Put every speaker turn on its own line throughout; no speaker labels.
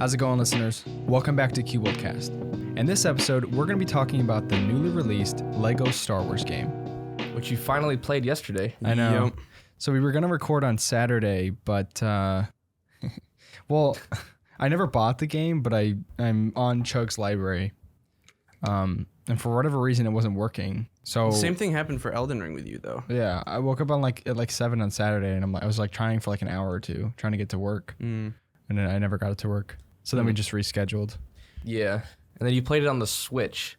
How's it going, listeners? Welcome back to CuboldCast. In this episode, we're going to be talking about the newly released LEGO Star Wars game.
Which you finally played yesterday.
I know.
Yep.
So we were going to record on Saturday, but, well, I never bought the game, but I'm on Chug's library. And for whatever reason, it wasn't working. So
Same thing happened for Elden Ring with you, though.
yeah, I woke up on at 7 on Saturday, and I was trying for an hour or two, trying to get to work, and then I never got it to work. So then we just rescheduled.
Yeah. And then you played it on the Switch,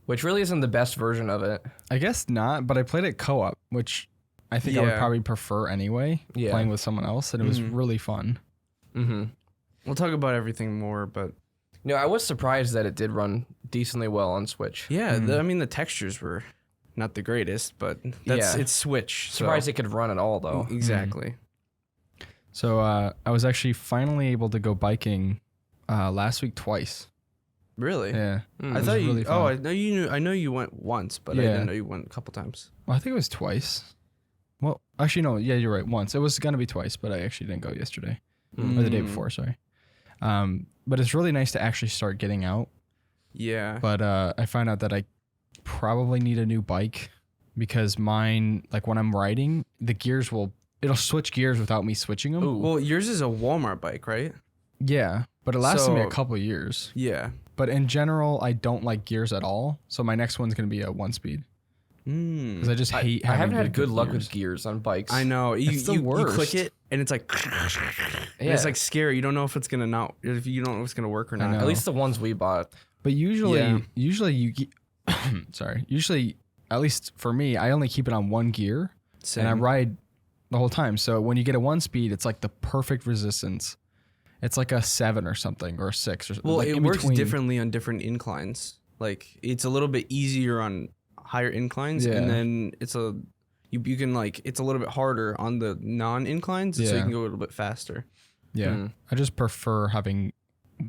which really isn't the best version of it.
I guess not, but I played it co-op, which I think I would probably prefer anyway, playing with someone else, and it was really fun.
Mm-hmm.
We'll talk about everything more, but
No, I was surprised that it did run decently well on Switch.
yeah, the textures were not the greatest, but it's Switch.
Surprised it could run at all, though.
Exactly.
So I was actually finally able to go biking last week twice.
Really?
Yeah.
I thought you.
really fun.
Oh, I know you knew. I know you went once, but I didn't know you went a couple times.
Well, I think it was twice. Well, actually, no. Yeah, you're right. Once. It was going to be twice, but I actually didn't go yesterday. Or the day before, sorry. But it's really nice to actually start getting out.
Yeah.
But I found out that I probably need a new bike because mine, when I'm riding, the gears it'll switch gears without me switching them.
Ooh.
Well, yours is a Walmart bike, right?
Yeah, but it lasted me a
So-
couple of years.
Yeah.
But in general, I don't like gears at all. So my next one's going to be a 1-speed. Because I just hate
I
having
haven't had good luck
gears.
with gears on bikes.
I know.
It's the
You
worst.
click it, and it's like, and it's like scary. You don't know if it's gonna if you don't know if it's gonna work or not.
know.
At least the ones we bought.
But usually you
Yeah.
usually, at least for me, I only keep it on one gear.
Same.
And I ride the whole time. So when you get a 1-speed, it's like the perfect resistance. It's like a 7 or something, or a 6 or something.
Well,
like
it
in
works
between.
differently on different inclines. Like it's a little bit easier on higher inclines,
Yeah.
and then it's you can it's a little bit harder on the non-inclines, so you
Yeah.
can go a little bit faster.
Yeah. I just prefer having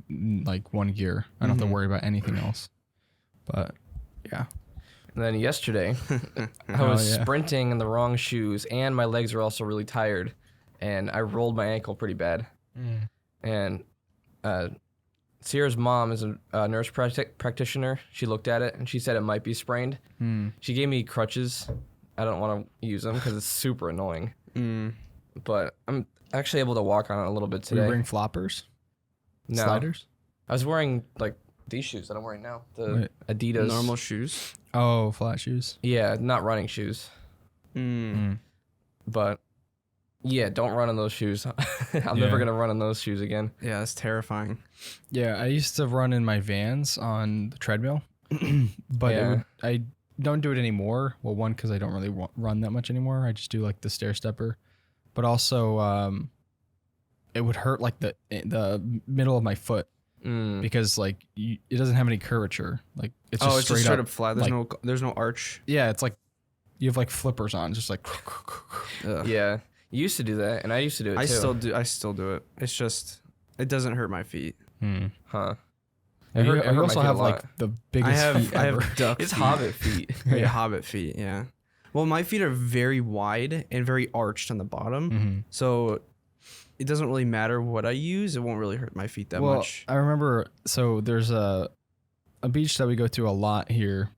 one gear. I don't have to worry about anything else. But yeah.
And then yesterday, I was sprinting in the wrong shoes, and my legs were also really tired, and I rolled my ankle pretty bad. And Sierra's mom is a nurse practitioner. She looked at it, and she said it might be sprained. She gave me crutches. I don't want to use them because it's super annoying. But I'm actually able to walk on it a little bit
Do
today.
you bring floppers?
No.
Sliders?
I was wearing these shoes that I'm wearing now. The Adidas.
Normal shoes.
Oh, flat shoes.
Yeah, not running shoes. But yeah, don't run in those shoes. I'm never going to run in those shoes again.
Yeah, that's terrifying.
Yeah, I used to run in my Vans on the treadmill, but I don't do it anymore. Well, one, because I don't really run that much anymore. I just do the stair stepper, but also it would hurt the middle of my foot because it doesn't have any curvature. It's just
It's just straight
up
up flat. There's no arch.
Yeah, it's you have flippers on, just
Ugh.
Yeah, you used to do that, and I used to do it too.
I still do it. It's just it doesn't hurt my feet.
Huh.
And
It
you
hurt my
also
feet a
have
lot.
the biggest feet
I
ever.
have duck.
It's
feet.
hobbit feet.
Yeah, hobbit feet. Yeah. Well, my feet are very wide and very arched on the bottom, so it doesn't really matter what I use. It won't really hurt my feet that much.
I remember, so there's a beach that we go to a lot here.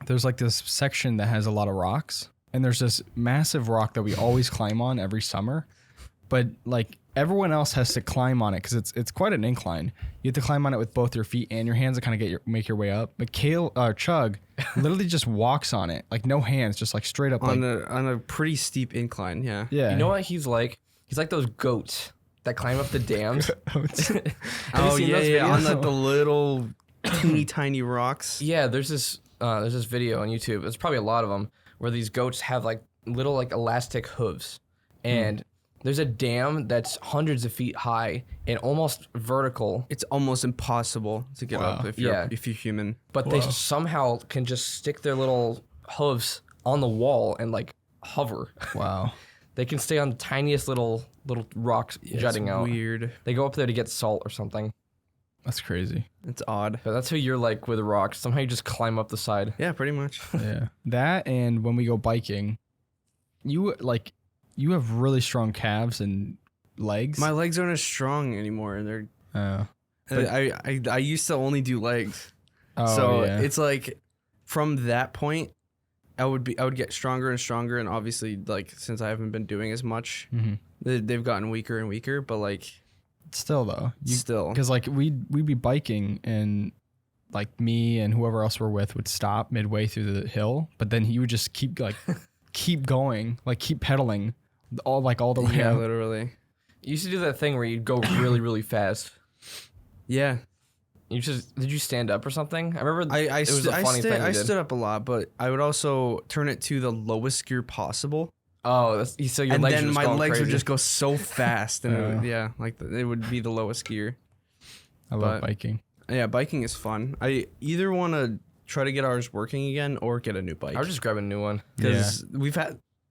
There's this section that has a lot of rocks, and there's this massive rock that we always climb on every summer, but everyone else has to climb on it because it's quite an incline. You have to climb on it with both your feet and your hands to kind of make your way up. But Chug literally just walks on it, no hands, just straight up
on a pretty steep incline. Yeah.
Yeah.
You know what he's like? He's like those goats that climb up the dams.
Oh yeah, on the little teeny tiny rocks.
Yeah, there's this video on YouTube. There's probably a lot of them where these goats have little elastic hooves, and there's a dam that's hundreds of feet high and almost vertical.
It's almost impossible to get up if you're human.
But they somehow can just stick their little hooves on the wall and hover.
Wow.
They can stay on the tiniest little rocks jutting out.
Weird.
They go up there to get salt or something.
That's crazy.
It's odd.
But that's who you're like with rocks. Somehow you just climb up the side.
Yeah, pretty much.
Yeah. That, and when we go biking, you have really strong calves and legs.
My legs aren't as strong anymore. I used to only do legs.
Oh,
So
yeah.
it's like from that point, I would get stronger and stronger, and obviously like since I haven't been doing as much, they've gotten weaker and weaker. But like
still though,
still
because like we'd be biking and like me and whoever else we're with would stop midway through the hill, but then he would just keep going, like keep pedaling all the way
yeah,
out.
literally.
You used to do that thing where you'd go really, really fast.
Yeah.
Did you stand up or something? I remember
I
it was a funny thing
I
you did.
stood up a lot, but I would also turn it to the lowest gear possible.
Oh, so your
And
legs
then
were just
my
going
legs would
crazy.
just go so fast, and it would be the lowest gear.
I love biking.
Yeah, biking is fun. I either want to try to get ours working again or get a new bike.
I would just grab a new one.
Because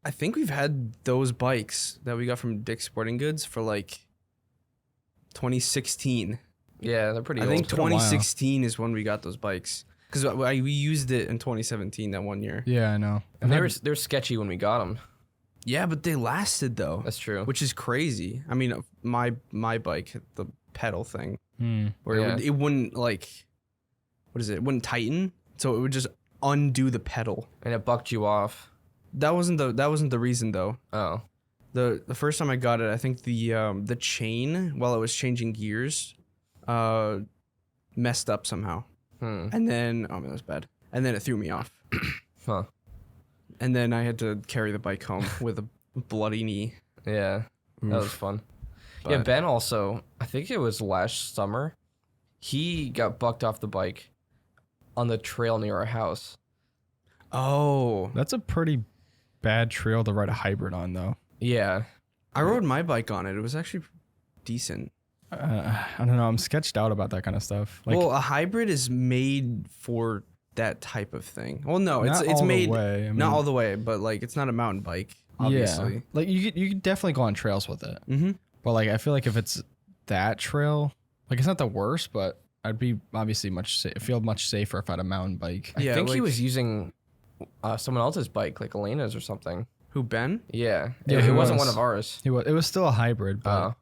I think we've had those bikes that we got from Dick's Sporting Goods for like 2016.
Yeah, they're pretty
I
old.
think
It's been a while.
2016 is when we got those bikes. Because we used it in 2017 that one year.
Yeah, I know.
And they were sketchy when we got them.
Yeah, but they lasted though.
That's true.
Which is crazy. I mean, my bike, the pedal thing, where
Yeah.
it wouldn't like, what is it? It wouldn't tighten, so it would just undo the pedal.
And it bucked you off.
That wasn't the reason though.
Oh.
The first time I got it, I think the chain while it was changing gears, messed up somehow, and then that was bad. And then it threw me off.
Huh.
And then I had to carry the bike home with a bloody knee.
Yeah. That was fun. Yeah, Ben also, I think it was last summer, he got bucked off the bike on the trail near our house.
Oh,
That's a pretty bad trail to ride a hybrid on, though.
Yeah.
I rode my bike on it. It was actually decent.
I don't know. I'm sketched out about that kind of stuff. Like,
Well, a hybrid is made for that type of thing. Well, no, it's
not all the
made
way. I mean,
not all the way, but like it's not a mountain bike, obviously.
Yeah. Like you could definitely go on trails with it.
Mm-hmm.
But like I feel like if it's that trail, like it's not the worst, but I'd be obviously feel much safer if I had a mountain bike.
I think he
like-
was using someone else's bike, like Elena's or something.
Who, Ben?
Yeah.
Yeah,
it
he
wasn't
was.
one of ours.
It was still a hybrid, but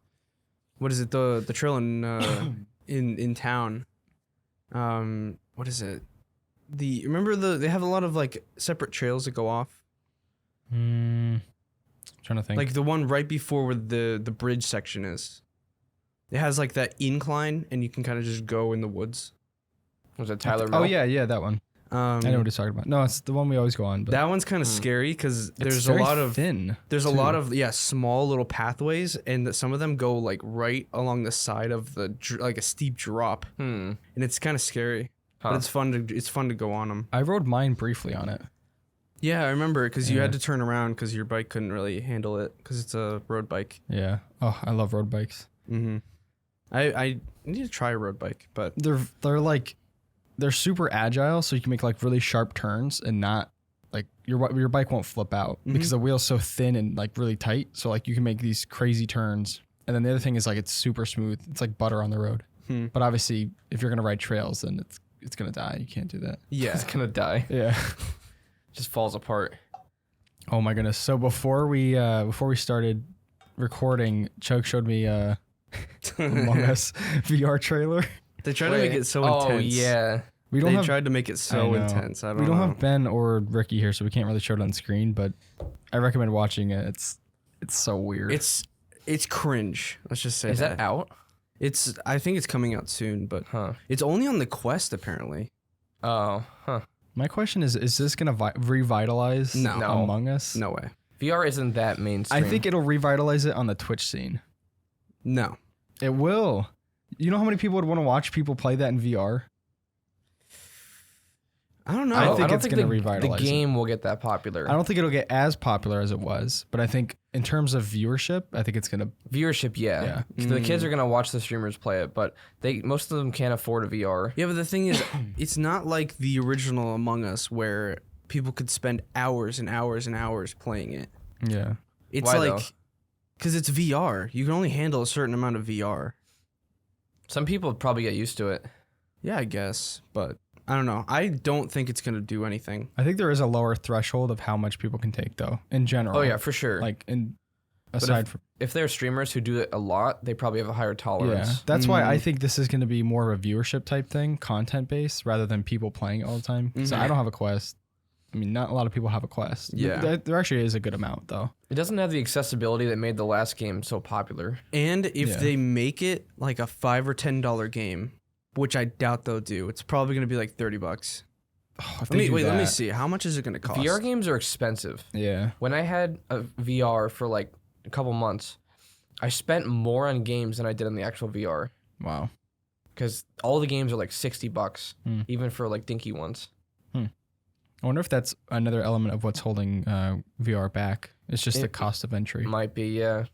What is it? The trail in in town. What is it? Remember they have a lot of like separate trails that go off.
trying to think.
Like the one right before where the bridge section is. It has like that incline, and you can kind of just go in the woods.
Was it Tyler
Oh
Mill?
yeah, that one. I know what he's talking about. No, it's the one we always go on. But
That one's kind of scary because
it's
there's a
very
lot of
thin.
There's a
too.
lot of small little pathways, and some of them go like right along the side of like a steep drop, and it's kind of scary.
Huh.
But it's fun to go on them.
I rode mine briefly on it.
Yeah, I remember because you
Yeah.
had to turn around because your bike couldn't really handle it because it's a road bike.
Yeah. Oh, I love road bikes.
Mm-hmm. I need to try a road bike, but
They're super agile, so you can make like really sharp turns and not like your bike won't flip out because the wheel's so thin and like really tight. So like you can make these crazy turns. And then the other thing is like it's super smooth. It's like butter on the road. But obviously, if you're gonna ride trails, then it's gonna die. You can't do that.
yeah,
It's gonna die.
Yeah.
Just falls apart.
Oh my goodness. So before we started recording, Chug showed me Among Us VR trailer.
they tried to make it so
Oh
intense.
yeah.
We don't
They
have
tried to make it so
I know.
intense. I don't
we don't
know.
have Ben or Ricky here, so we can't really show it on screen. But I recommend watching it. It's so weird.
It's cringe. Let's just say
Is that out?
I think it's coming out soon, but
Huh.
it's only on the Quest apparently.
Oh, huh.
My question is this gonna revitalize
No.
Among Us?
No way.
VR isn't that mainstream.
I think it'll revitalize it on the Twitch scene.
No.
It will. You know how many people would want to watch people play that in VR?
I don't know.
I
I
think
don't
it's
think
gonna
the
revitalize it.
game will get that popular.
I don't think it'll get as popular as it was, but I think in terms of viewership, I think it's gonna.
Viewership, yeah.
Yeah.
'Cause the kids are gonna watch the streamers play it, but most of them can't afford a VR.
Yeah, but the thing is, it's not like the original Among Us where people could spend hours and hours and hours playing it.
Yeah.
It's
Why,
like
though?
because it's VR. You can only handle a certain amount of VR.
Some people probably get used to it.
Yeah, I guess, but I don't know. I don't think it's gonna do anything.
I think there is a lower threshold of how much people can take, though. In general.
Oh yeah, for sure.
Like in aside from
if they're streamers who do it a lot, they probably have a higher tolerance.
yeah, that's why I think this is going to be more of a viewership type thing, content based, rather than people playing it all the time. So I don't have a Quest. I mean, not a lot of people have a Quest.
Yeah.
There actually is a good amount, though.
It doesn't have the accessibility that made the last game so popular.
And if they make it like a $5 or $10 game, which I doubt they'll do, it's probably going to be like $30.
Oh,
Let me see. How much is it going to cost?
VR games are expensive.
Yeah.
When I had a VR for like a couple months, I spent more on games than I did on the actual VR.
Wow.
Because all the games are like $60, even for like dinky ones.
I wonder if that's another element of what's holding VR back. It's just the cost of entry.
Might be, yeah.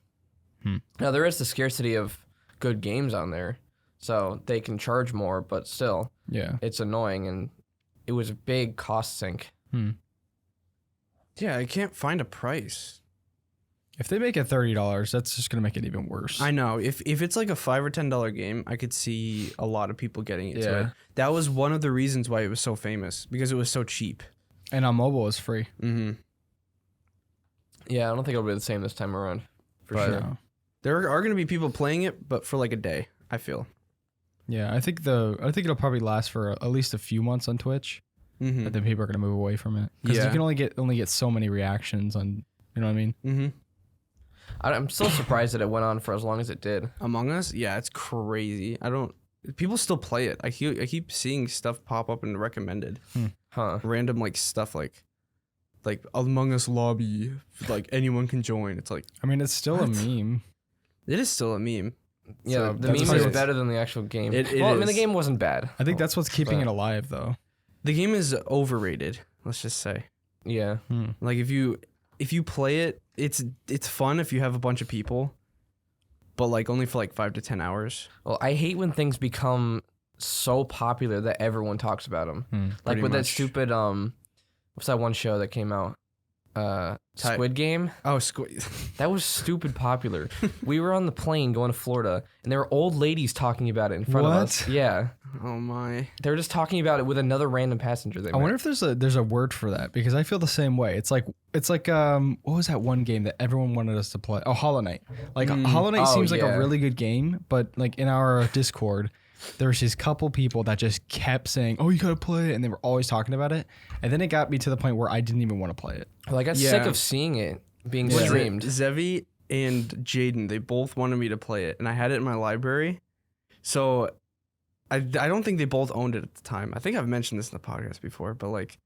Now, there is the scarcity of good games on there, so they can charge more, but still, it's annoying, and it was a big cost sink.
Yeah, I can't find a price.
If they make it $30, that's just going to make it even worse.
I know. If it's like a $5 or $10 game, I could see a lot of people getting into it.
Yeah.
That was one of the reasons why it was so famous, because it was so cheap.
And on mobile, it's free.
Mm-hmm.
Yeah, I don't think it'll be the same this time around, for sure.
No.
There are going to be people playing it, but for like a day, I feel.
Yeah, I think it'll probably last for at least a few months on Twitch. But then people are going to move away from it. Because you can only get so many reactions on, you know what I mean?
Mm-hmm.
I'm still surprised that it went on for as long as it did.
Among Us? Yeah, it's crazy. People still play it. I keep seeing stuff pop up in the recommended. Random like stuff like Among Us lobby, like anyone can join. It's like,
I mean, it's still a meme.
It is still a meme.
Yeah,
So
the
that's
meme
what
is
it is.
better than the actual game.
It
I mean,
is.
the game wasn't bad.
I think that's what's keeping it alive, though.
The game is overrated. Let's just say.
Yeah.
Like if you play it, it's fun if you have a bunch of people, but like only for like 5 to 10 hours.
Well, I hate when things become so popular that everyone talks about them. Like
Pretty
with that
much.
stupid what's that one show that came out? Squid Game.
Oh, Squid.
That was stupid popular. We were on the plane going to Florida, and there were old ladies talking about it in front of us. Yeah,
Oh my.
they were just talking about it with another random passenger.
I wonder if there's a word for that, because I feel the same way. It's like what was that one game that everyone wanted us to play? Oh, Hollow Knight. Like Hollow Knight seems like a really good game, but like in our Discord, there was these couple people that just kept saying, "Oh, you gotta play it," and they were always talking about it. And then it got me to the point where I didn't even want to play it.
Well, I got sick of seeing it being streamed.
Zevi and Jaden, they both wanted me to play it, and I had it in my library. So I don't think they both owned it at the time. I think I've mentioned this in the podcast before, but like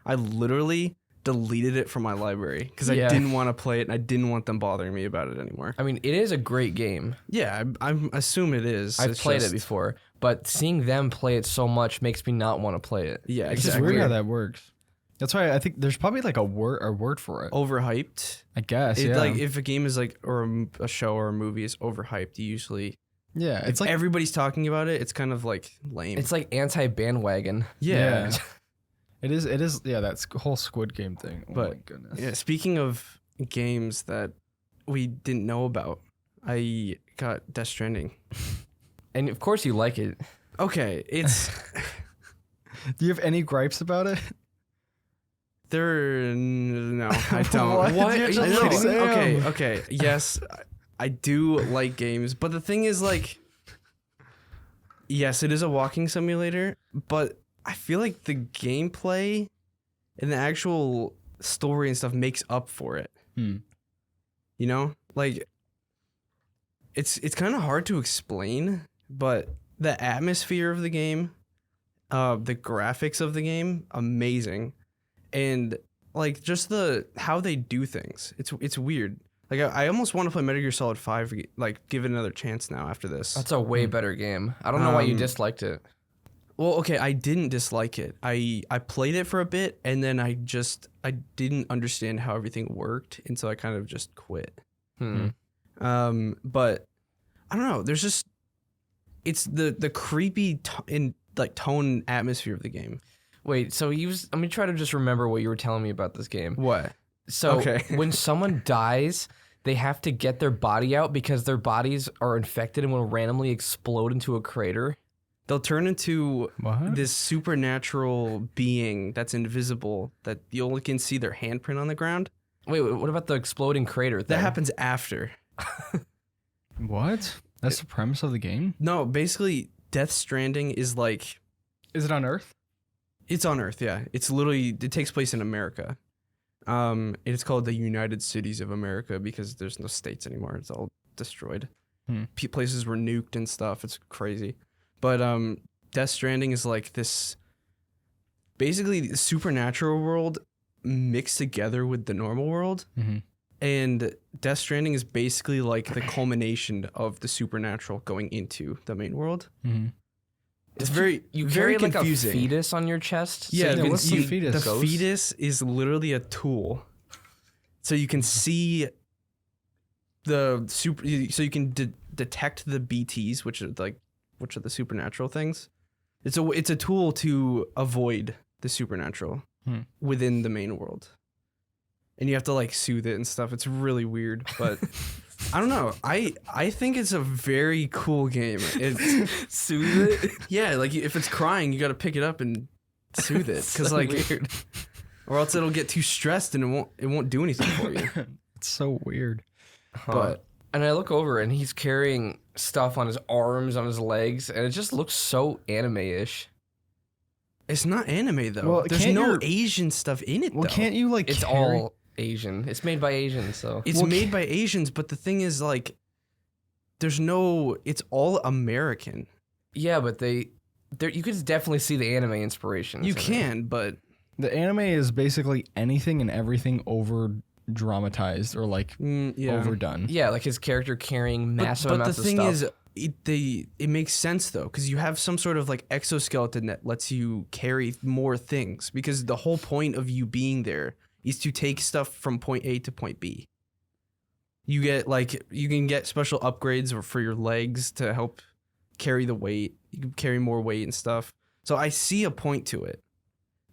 I literally deleted it from my library because I didn't want to play it and I didn't want them bothering me about it anymore.
I mean, it is a great game.
Yeah, I assume it is.
I've played it before, but seeing them play it so much makes me not want to play it.
Yeah,
It's just
exactly.
weird how that works. That's why I think there's probably like a word for it.
Overhyped.
I guess.
It,
Yeah.
Like if a game is like or a show or a movie is overhyped, you usually
It's like
everybody's talking about it. It's kind of like lame.
It's like anti-bandwagon.
yeah.
It is. Yeah, that whole Squid Game thing. Oh
But,
my goodness.
Yeah, speaking of games that we didn't know about, I got Death Stranding.
And of course you like it.
Okay, it's
Do you have any gripes about it?
no, I don't.
What?
I
You're just
know.
like Sam.
Okay. Yes, I do like games, but the thing is, like, yes, it is a walking simulator, but I feel like the gameplay and the actual story and stuff makes up for it. You know, like it's kind of hard to explain, but the atmosphere of the game, the graphics of the game, amazing, and like just how they do things. It's weird. Like I almost want to play Metal Gear Solid 5, like give it another chance now after this.
That's a way better game. I don't know why you disliked it.
Well, okay, I didn't dislike it. I played it for a bit, and then I didn't understand how everything worked, and so I kind of just quit. But I don't know. There's just it's the creepy tone atmosphere of the game.
Wait, so let me try to just remember what you were telling me about this game.
What?
So
Okay.
when someone dies, they have to get their body out because their bodies are infected and will randomly explode into a crater.
They'll turn into
What?
this supernatural being that's invisible that you only can see their handprint on the ground.
Wait, what about the exploding crater thing?
That happens after.
What? That's the premise of the game?
No, basically, Death Stranding is like...
Is it on Earth?
It's on Earth, yeah. It's literally... It takes place in America. It's called the United Cities of America because there's no states anymore. It's all destroyed. Places were nuked and stuff. It's crazy. But Death Stranding is like this... Basically, the supernatural world mixed together with the normal world. And Death Stranding is basically like the culmination of the supernatural going into the main world. It's very very
carry
confusing.
Like a fetus on your chest.
Yeah,
so what's the fetus?
The fetus is literally a tool, so you can see the super. So you can detect the BTs, which are the supernatural things. It's a tool to avoid the supernatural within the main world. And you have to like soothe it and stuff. It's really weird, but I don't know. I think it's a very cool game. It's
Soothe it?
yeah, like if it's crying, you got to pick it up and soothe it because
So
like
weird.
or else it'll get too stressed and it won't do anything for you.
It's so weird.
But
and I look over and he's carrying stuff on his arms, on his legs, and it just looks so anime-ish.
it's not anime though.
Well,
There's
can't
no
your-
Asian stuff in it
Well,
though.
can't you like
It's
carry-
all Asian. It's made by Asians, so
It's made by Asians, but the thing is like it's all American.
yeah, but you could definitely see the anime inspirations.
You
in it.
can, but
The anime is basically anything and everything over dramatized or like
yeah.
overdone.
Yeah, like his character carrying massive
But
amounts
the
of
thing
stuff.
is, it makes sense though, because you have some sort of like exoskeleton that lets you carry more things. Because the whole point of you being there is to take stuff from point A to point B. You can get special upgrades for your legs to help carry the weight. You can carry more weight and stuff. So I see a point to it.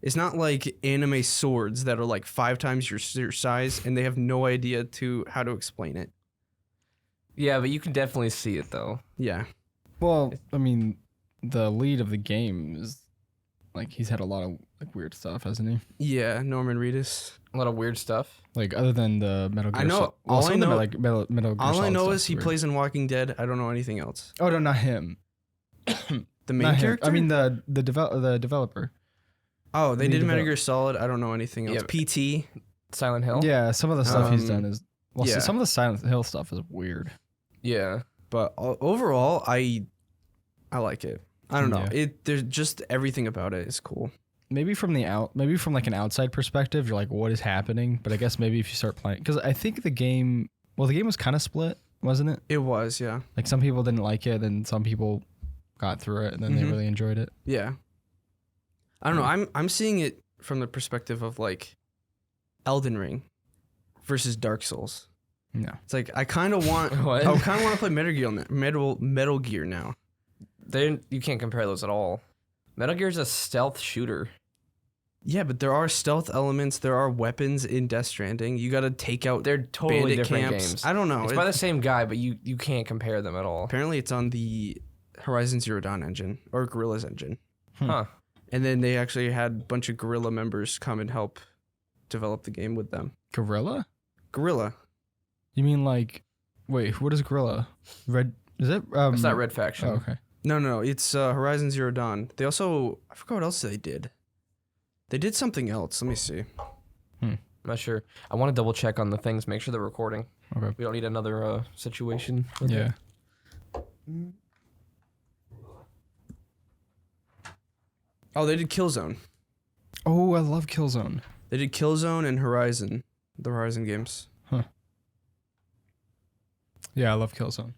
It's not like anime swords that are like 5 times your size and they have no idea how to explain it.
Yeah, but you can definitely see it though.
Yeah.
Well, I mean, the lead of the game is like he's had a lot of like weird stuff, hasn't he?
Yeah, Norman Reedus.
A lot of weird stuff.
Like other than the Metal Gear.
I know-
Well,
all
some
I
of the
know-
like Metal Gear
All I
Solid
know
stuff's
is he
weird.
plays in Walking Dead. I don't know anything else.
Oh no, not him.
The main
Not him.
character?
I mean the developer.
Oh, they
the
did Metal
develop-
Gear Solid. I don't know anything else.
Yeah.
PT.
Silent Hill.
Yeah, some of the stuff he's
Um,
done is well.
yeah.
Some of the Silent Hill stuff is weird.
Yeah.
But overall, I like it. I don't know.
Yeah.
There's just everything about it is cool.
Maybe from like an outside perspective, you're like, what is happening? But I guess maybe if you start playing, because I think the game was kind of split, wasn't it?
It was, yeah.
Like some people didn't like it, and some people got through it, and then they
Mhm.
really enjoyed it.
Yeah. I don't know. I'm seeing it from the perspective of like Elden Ring versus Dark Souls.
No.
It's like I kind of want
What?
I kind of want to play Metal Gear now.
You can't compare those at all. Metal Gear's a stealth shooter.
Yeah, but there are stealth elements. There are weapons in Death Stranding. You got to take out
They're totally
bandit
different
camps.
games.
I don't know.
It's by the same guy, but you can't compare them at all.
Apparently, it's on the Horizon Zero Dawn engine or Guerrilla's engine.
Huh.
And then they actually had a bunch of Guerrilla members come and help develop the game with them.
Gorilla?
Guerrilla.
You mean like? Wait, what is Gorilla? Red? Is it?
It's not Red Faction.
Oh, okay.
No. It's Horizon Zero Dawn. They also, I forgot what else they did. They did something else. Let me see.
I'm not sure. I want to double check on the things, make sure they're recording.
Okay.
We don't need another situation. with
Yeah.
it.
Oh, they did Killzone.
Oh, I love Killzone.
They did Killzone and Horizon. The Horizon games.
Yeah, I love Killzone.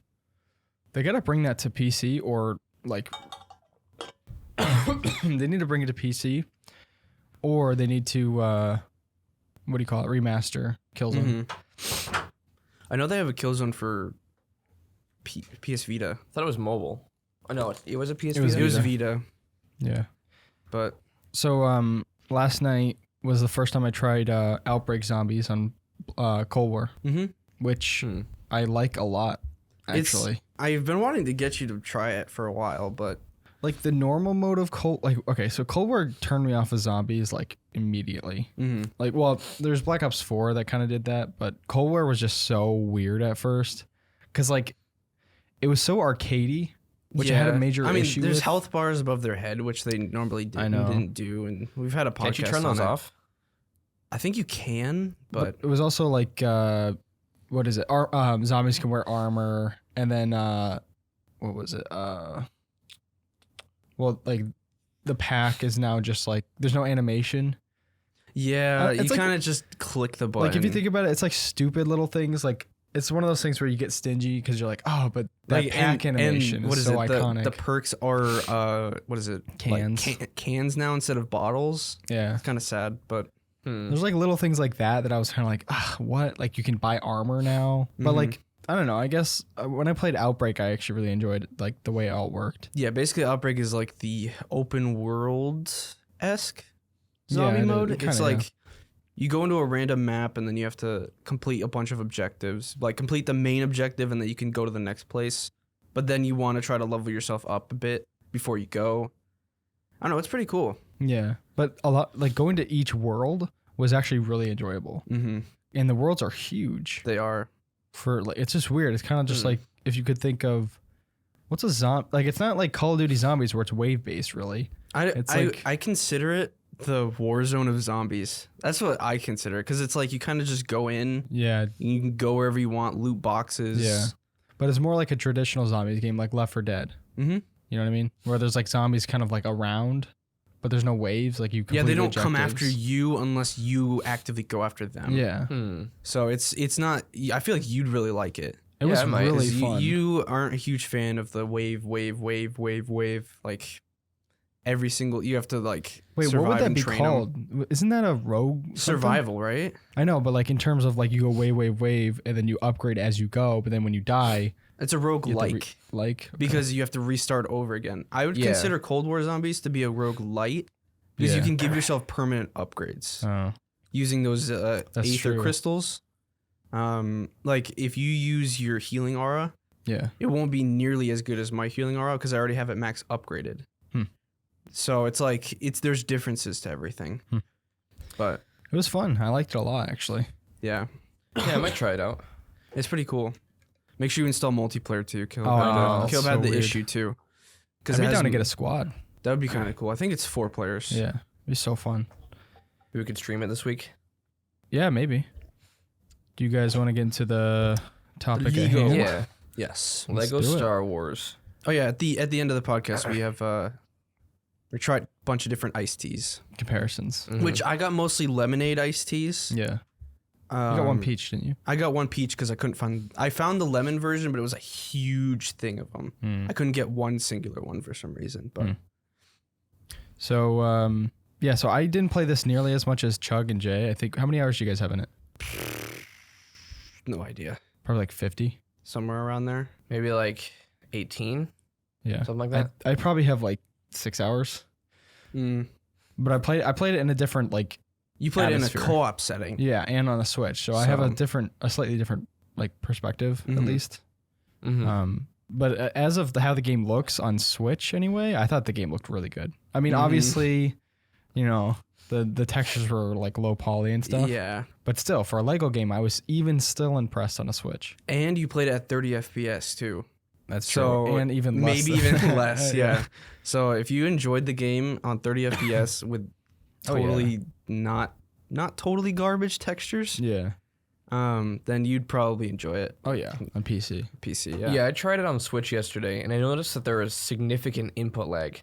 They gotta bring that to PC or like they need to bring it to PC or they need to what do you call it? Remaster Killzone.
Mhm. I know they have a Killzone for PS Vita.
I thought it was mobile. Oh, no, it was a PS
It was
It was
Vita.
Vita,
Yeah.
but
So last night was the first time I tried Outbreak Zombies on Cold War, which I like a lot actually.
I've been wanting to get you to try it for a while, but
like the normal mode of Cold, like, okay, so Cold War turned me off of zombies like immediately. Like, well, there's Black Ops 4 that kind of did that, but Cold War was just so weird at first because like it was so arcadey, which I had a major issue
there's
with.
health bars above their head, which they normally didn't do, and we've had a podcast.
Can't you turn those off?
I think you can, but
it was also like, what is it? Zombies can wear armor, and then what was it? Well, like the pack is now just like there's no animation.
Yeah, you
it's like,
kind of just click the button.
Like if you think about it, it's like stupid little things. Like it's one of those things where you get stingy because you're like, oh, but that
like,
pack animation is so iconic.
The perks are what is it?
Cans.
Like cans now instead of bottles.
Yeah,
it's kind of sad, but
there's like little things like that I was kind of like, what? Like you can buy armor now, but like I don't know. I guess when I played Outbreak, I actually really enjoyed like the way it all worked.
Yeah, basically Outbreak is like the open world-esque zombie mode. It's like you go into a random map and then you have to complete a bunch of objectives. Like complete the main objective and then you can go to the next place. But then you want to try to level yourself up a bit before you go. I don't know. It's pretty cool.
Yeah, but a lot like going to each world was actually really enjoyable. And the worlds are huge.
They are.
For like, it's just weird. It's kind of just like if you could think of what's a zombie. Like it's not like Call of Duty Zombies where it's wave based. Really,
I consider it the war zone of zombies. That's what I consider because it's like you kind of just go in.
Yeah,
you can go wherever you want. Loot boxes.
Yeah, but it's more like a traditional zombies game, like Left 4 Dead. You know what I mean? Where there's like zombies kind of like around, but there's no waves. Like you.
Yeah, they don't come after you unless you actively go after them.
Yeah.
So it's not. I feel like you'd really like it.
It was really fun.
You aren't a huge fan of the wave. Like every single, you have to like.
Wait,
survive
what would that
and
be
train
called?
them.
Isn't that a rogue
survival? Right.
I know, but like in terms of like you go wave, and then you upgrade as you go, but then when you die,
it's a rogue because you have to restart over again. I would consider Cold War Zombies to be a rogue light because you can give yourself permanent upgrades using those aether crystals. Like if you use your healing aura, it won't be nearly as good as my healing aura because I already have it max upgraded. So it's like there's differences to everything. But
it was fun. I liked it a lot actually.
Yeah,
I might try it out.
It's pretty cool. Make sure you install multiplayer too. Caleb had the issue too.
I'd be down to get a squad.
That would be kind of cool. I think it's 4 players.
Yeah, it'd be so fun.
Maybe we could stream it this week.
Yeah, maybe. Do you guys want to get into the topic at hand?
Yeah.
Yes.
Lego Star Wars.
Oh yeah. At the end of the podcast, we have we tried a bunch of different iced teas
comparisons,
which I got mostly lemonade iced teas.
Yeah. You got one peach, didn't you?
I got one peach because I couldn't find. I found the lemon version, but it was a huge thing of them. I couldn't get one singular one for some reason. But
so yeah, so I didn't play this nearly as much as Chug and Jay. I think how many hours do you guys have in it?
No idea.
Probably like 50,
somewhere around there.
Maybe like 18.
Yeah,
something like that.
I probably have like 6 hours. But I played it in a different like.
You played atmosphere. In a co-op setting.
Yeah, and on a Switch. So I have a slightly different like perspective at least. But as of how the game looks on Switch anyway, I thought the game looked really good. I mean, obviously, you know, the textures were like low poly and stuff.
Yeah.
But still, for a Lego game, I was still impressed on a Switch.
And you played it at 30 FPS too.
That's true. And even less.
Maybe even less, yeah. So if you enjoyed the game on 30 FPS with totally not totally garbage textures, then you'd probably enjoy it.
Oh yeah, on PC, yeah.
Yeah, I tried it on Switch yesterday, and I noticed that there was significant input lag.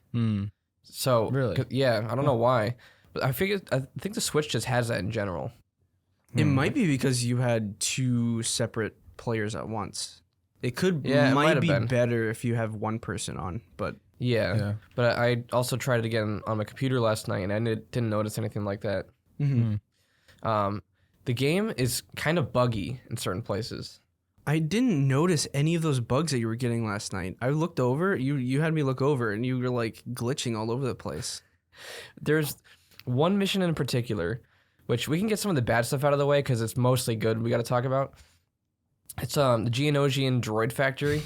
So
really,
yeah, I don't know why, but I think the Switch just has that in general.
It might be because you had 2 separate players at once. It might be better if you have one person on, but
yeah. But I also tried it again on my computer last night, and I didn't notice anything like that. The game is kind of buggy in certain places.
I didn't notice any of those bugs that you were getting last night. I looked over, you had me look over, and you were like glitching all over the place.
There's one mission in particular, which we can get some of the bad stuff out of the way because it's mostly good we got to talk about. It's the Geonosian droid factory.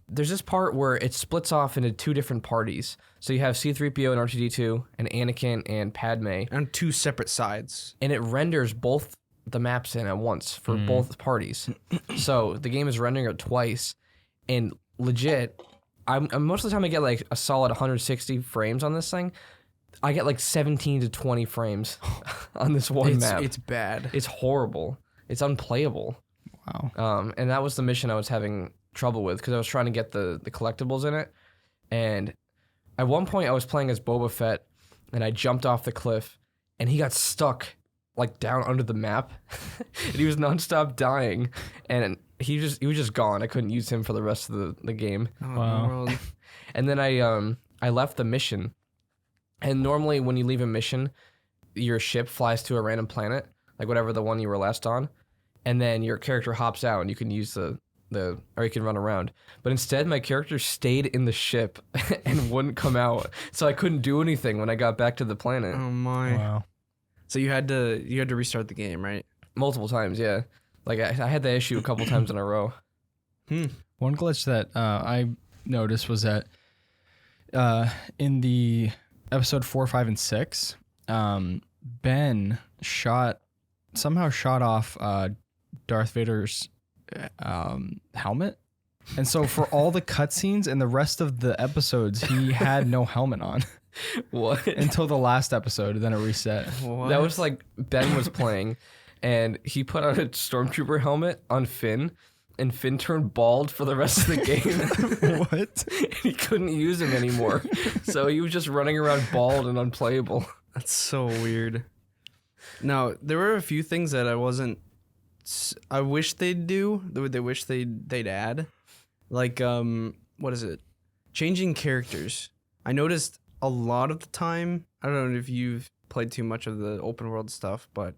there's this part where it splits off into 2 different parties. So you have C-3PO and R2-D2 and Anakin and Padme.
On 2 separate sides.
And it renders both the maps in at once for both parties. So the game is rendering it twice. And legit, I'm most of the time I get like a solid 160 frames on this thing. I get like 17 to 20 frames on this one map.
It's bad.
It's horrible. It's unplayable.
Wow.
And that was the mission I was having trouble with because I was trying to get the collectibles in it. And at one point I was playing as Boba Fett and I jumped off the cliff and he got stuck like down under the map and he was nonstop dying and he was just gone. I couldn't use him for the rest of the game.
Oh,
Wow.
And then I left the mission. And normally when you leave a mission, your ship flies to a random planet, like whatever the one you were last on, and then your character hops out and you can use or you can run around. But instead, my character stayed in the ship and wouldn't come out, so I couldn't do anything when I got back to the planet.
Oh my.
Wow.
So you had to restart the game, right?
Multiple times, yeah. Like I had that issue a couple times in a row.
One glitch that I noticed was that in the episode 4, 5, and 6, Ben somehow shot off Darth Vader's helmet. And so for all the cutscenes and the rest of the episodes, he had no helmet on.
What?
Until the last episode, then it reset.
What?
That was like Ben was playing, and he put on a stormtrooper helmet on Finn, and Finn turned bald for the rest of the game.
What?
And he couldn't use him anymore, so he was just running around bald and unplayable.
That's so weird. Now, there were a few things that I wish they'd do. They wish they'd add, like what is it? Changing characters. I noticed a lot of the time. I don't know if you've played too much of the open world stuff, but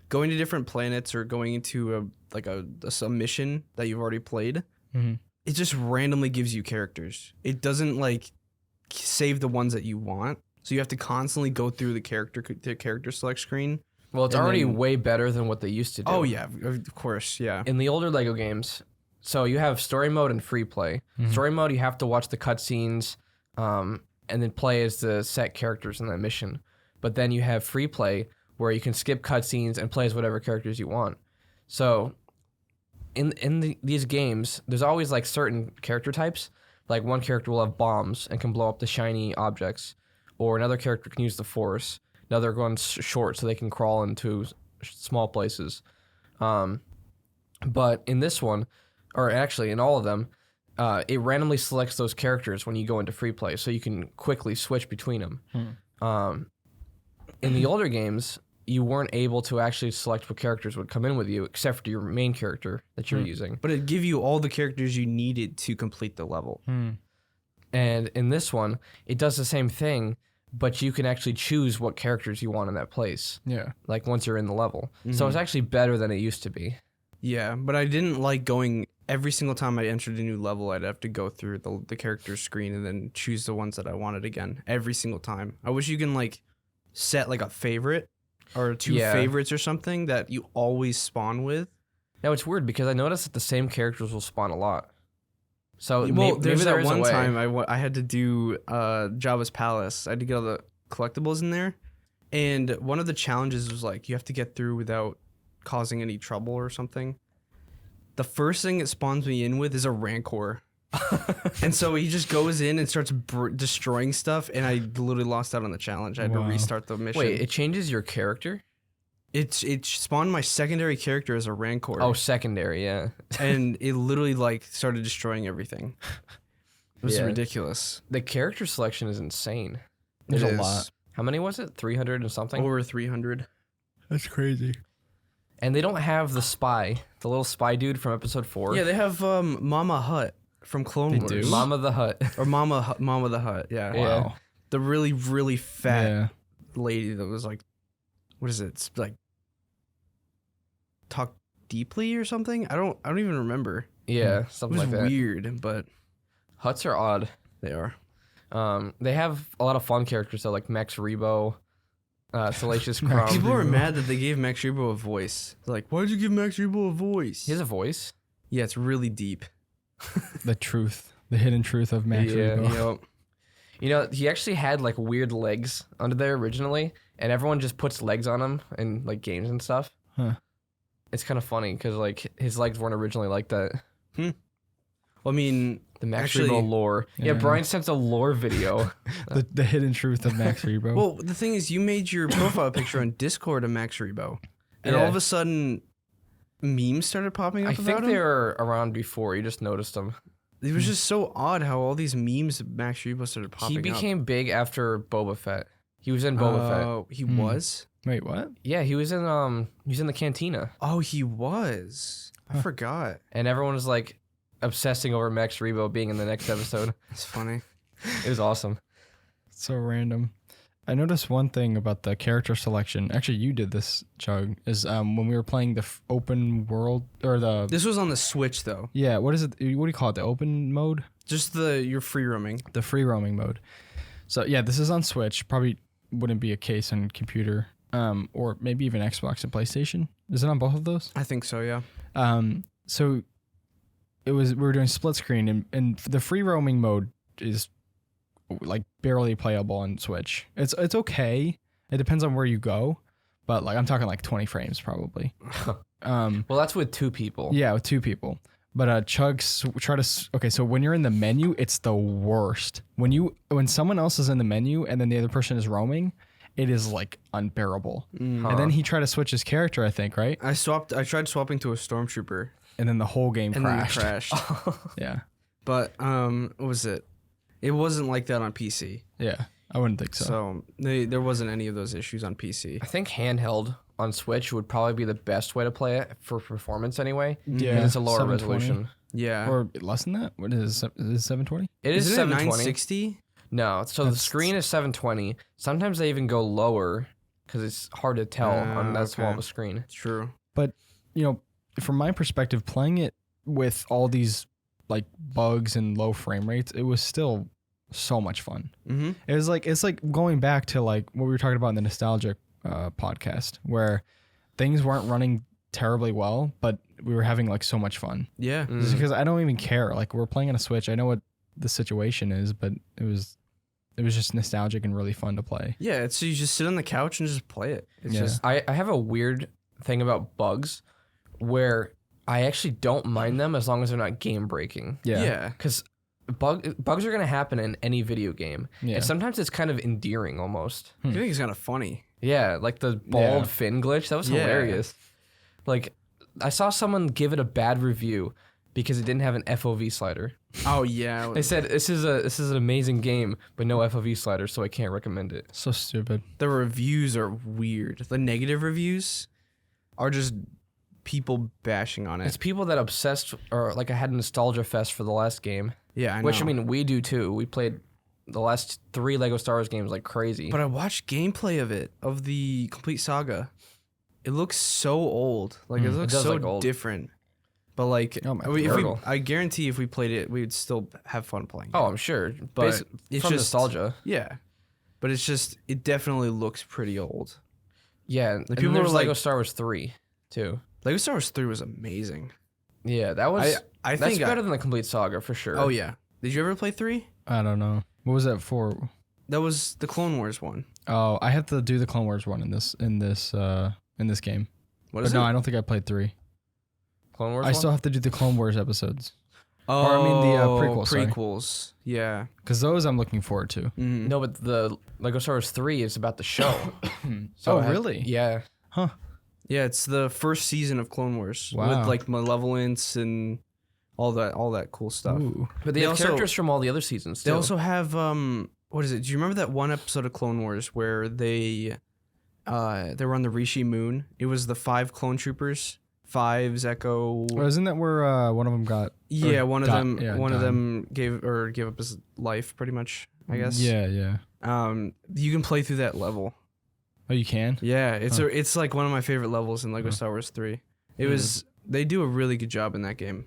going to different planets or going into a mission that you've already played, it just randomly gives you characters. It doesn't like save the ones that you want, so you have to constantly go through the character select screen.
Well, it's already way better than what they used to do.
Oh yeah, of course, yeah.
In the older Lego games, so you have story mode and free play. Story mode, you have to watch the cutscenes, and then play as the set characters in that mission. But then you have free play where you can skip cutscenes and play as whatever characters you want. So in these games, there's always like certain character types. Like one character will have bombs and can blow up the shiny objects, or another character can use the Force. Another one's short so they can crawl into small places. But in this one, or actually in all of them, it randomly selects those characters when you go into free play, so you can quickly switch between them. In the older games, you weren't able to actually select what characters would come in with you, except for your main character that you're using.
But it'd give you all the characters you needed to complete the level.
And in this one, it does the same thing, but you can actually choose what characters you want in that place.
Yeah.
Like once you're in the level. So it's actually better than it used to be.
Yeah, but I didn't like going every single time I entered a new level. I'd have to go through the character screen and then choose the ones that I wanted again every single time. I wish you can like set like a favorite or two favorites or something that you always spawn with.
Now it's weird because I noticed that the same characters will spawn a lot. So
Well,
maybe
there's
there
that
is a
one
way.
time I had to do Jabba's Palace. I had to get all the collectibles in there, and one of the challenges was like you have to get through without causing any trouble or something. The first thing it spawns me in with is a Rancor. And so he just goes in and starts destroying stuff, and I literally lost out on the challenge. I had to restart the mission.
Wait, it changes your character?
It spawned my secondary character as a Rancor.
Oh, secondary, yeah.
And it literally like started destroying everything. It was
Yeah.
ridiculous.
The character selection is insane.
There's
It
a
is.
lot.
How many was it? 300 and something?
Over 300.
That's crazy.
And they don't have the spy, the little spy dude from episode 4.
Yeah, they have Mama Hut from Clone
They
Wars.
do?
Mama the Hut.
Or Mama the Hut, yeah.
Yeah.
Wow.
The really, really fat
Yeah.
lady that was like, what is it? It's like Talk Deeply or something? I don't even remember.
Yeah,
It
something
was
like that.
weird, but
Huts are odd.
they are.
They have a lot of fun characters though, like Max Rebo, Salacious Crumb.
People
Rebo.
were mad that they gave Max Rebo a voice. They're like, why'd you give Max Rebo a voice?
He has a voice.
Yeah, it's really deep.
The truth, the hidden truth of Max Rebo.
You know, he actually had like weird legs under there originally, and everyone just puts legs on him in like games and stuff.
Huh.
It's kind of funny because like his legs weren't originally like that.
Well, I mean,
The Max
actually,
Rebo lore. Yeah, Brian sent a lore video.
the hidden truth of Max Rebo.
Well, the thing is, you made your profile picture on Discord of Max Rebo, and all of a sudden, memes started popping up
I
about
think
him.
they were around before. You just noticed them.
It was just so odd how all these memes of Max Rebo started popping up.
He became big after Boba Fett. He was in Boba Fett.
Oh, he was?
Wait, what?
Yeah, he was in the cantina.
Oh, he was. I forgot.
And everyone was like obsessing over Max Rebo being in the next episode.
That's funny.
It was awesome.
So random. I noticed one thing about the character selection. Actually, you did this, Chug. Is when we were playing the open world or the.
This was on the Switch though.
Yeah, what is it? What do you call it? The open mode?
Just your free roaming.
The free roaming mode. So yeah, this is on Switch. Probably wouldn't be a case on computer, or maybe even Xbox and PlayStation. Is it on both of those?
I think so. Yeah.
So we were doing split screen, and the free roaming mode is like barely playable on Switch. It's okay. It depends on where you go, but like I'm talking like 20 frames probably.
Well, that's with two people.
Yeah, with 2 people. But okay, so when you're in the menu, it's the worst. When someone else is in the menu and then the other person is roaming, it is like unbearable. And then he tried to switch his character, I think, right?
I tried swapping to a stormtrooper,
And then the whole game
and
crashed.
then it crashed.
Yeah.
But what was it? It wasn't like that on PC.
Yeah. I wouldn't think so.
So there wasn't any of those issues on PC.
I think handheld on Switch would probably be the best way to play it for performance anyway.
Yeah,
Because it's a lower
720.
resolution.
Yeah.
Or less than that? What is it? Is it 720?
It is
Isn't it
720.
960?
No, so the screen is 720. Sometimes they even go lower because it's hard to tell on that small of a screen.
True.
But, from my perspective, playing it with all these like bugs and low frame rates, it was still so much fun.
Mm-hmm.
It's like going back to like what we were talking about in the nostalgic podcast, where things weren't running terribly well, but we were having like so much fun.
Yeah.
Just because I don't even care. Like we're playing on a Switch. I know what the situation is, but it was just nostalgic and really fun to play.
Yeah. So you just sit on the couch and just play it. It's just
I have a weird thing about bugs where I actually don't mind them as long as they're not game breaking.
yeah.
Because bugs are going to happen in any video game.
Yeah.
And sometimes it's kind of endearing almost.
I think it's kind of funny.
Yeah, like the bald fin glitch. That was hilarious. Like, I saw someone give it a bad review because it didn't have an FOV slider.
Oh yeah.
They said this is an amazing game, but no FOV slider, so I can't recommend it.
So stupid.
The reviews are weird. The negative reviews are just people bashing on it.
It's people that obsessed or like I had a nostalgia fest for the last game.
Yeah, I know.
Which I mean we do too. We played the last 3 Lego Star Wars games like crazy.
But I watched gameplay of the complete saga. It looks so old. Like it looks
does
so
look old.
different. But like,
Oh my
if I guarantee if we played it, we would still have fun playing.
Oh, I'm sure. But
it's
from
just
nostalgia.
Yeah, but it definitely looks pretty old.
Yeah, and
people
there's
were
Lego
like-
Star Wars 3 too.
Lego Star Wars 3 was amazing.
Yeah, that was.
I
that's
think
better than the complete saga for sure.
Oh yeah. Did you ever play 3?
I don't know. What was that for?
That was the Clone Wars one.
Oh, I have to do the Clone Wars one in this game.
What
But
is
no,
it?
I don't think I played 3.
Clone Wars.
I
one?
still have to do the Clone Wars episodes.
Oh,
Or I mean the prequels, sorry.
Prequels. Yeah.
Because those I'm looking forward to.
Mhm.
No, but the Lego Star Wars 3 is about the show. So
Oh,
it has-
really?
Yeah.
Huh.
Yeah, it's the first season of Clone Wars
Wow.
with like malevolence and all that cool stuff.
Ooh.
But they
They
have
also-
characters from all the other seasons too.
They also have what is it? Do you remember that one episode of Clone Wars where they were on the Rishi moon? It was the 5 clone troopers, Fives, Echo.
Well, isn't that where one of them got?
Yeah, one of
died-
them
yeah,
one of
died.
them gave up his life pretty much, I guess.
Yeah, yeah.
You can play through that level.
Oh, you can?
Yeah, it's like one of my favorite levels in Lego Star Wars 3. It was they do a really good job in that game.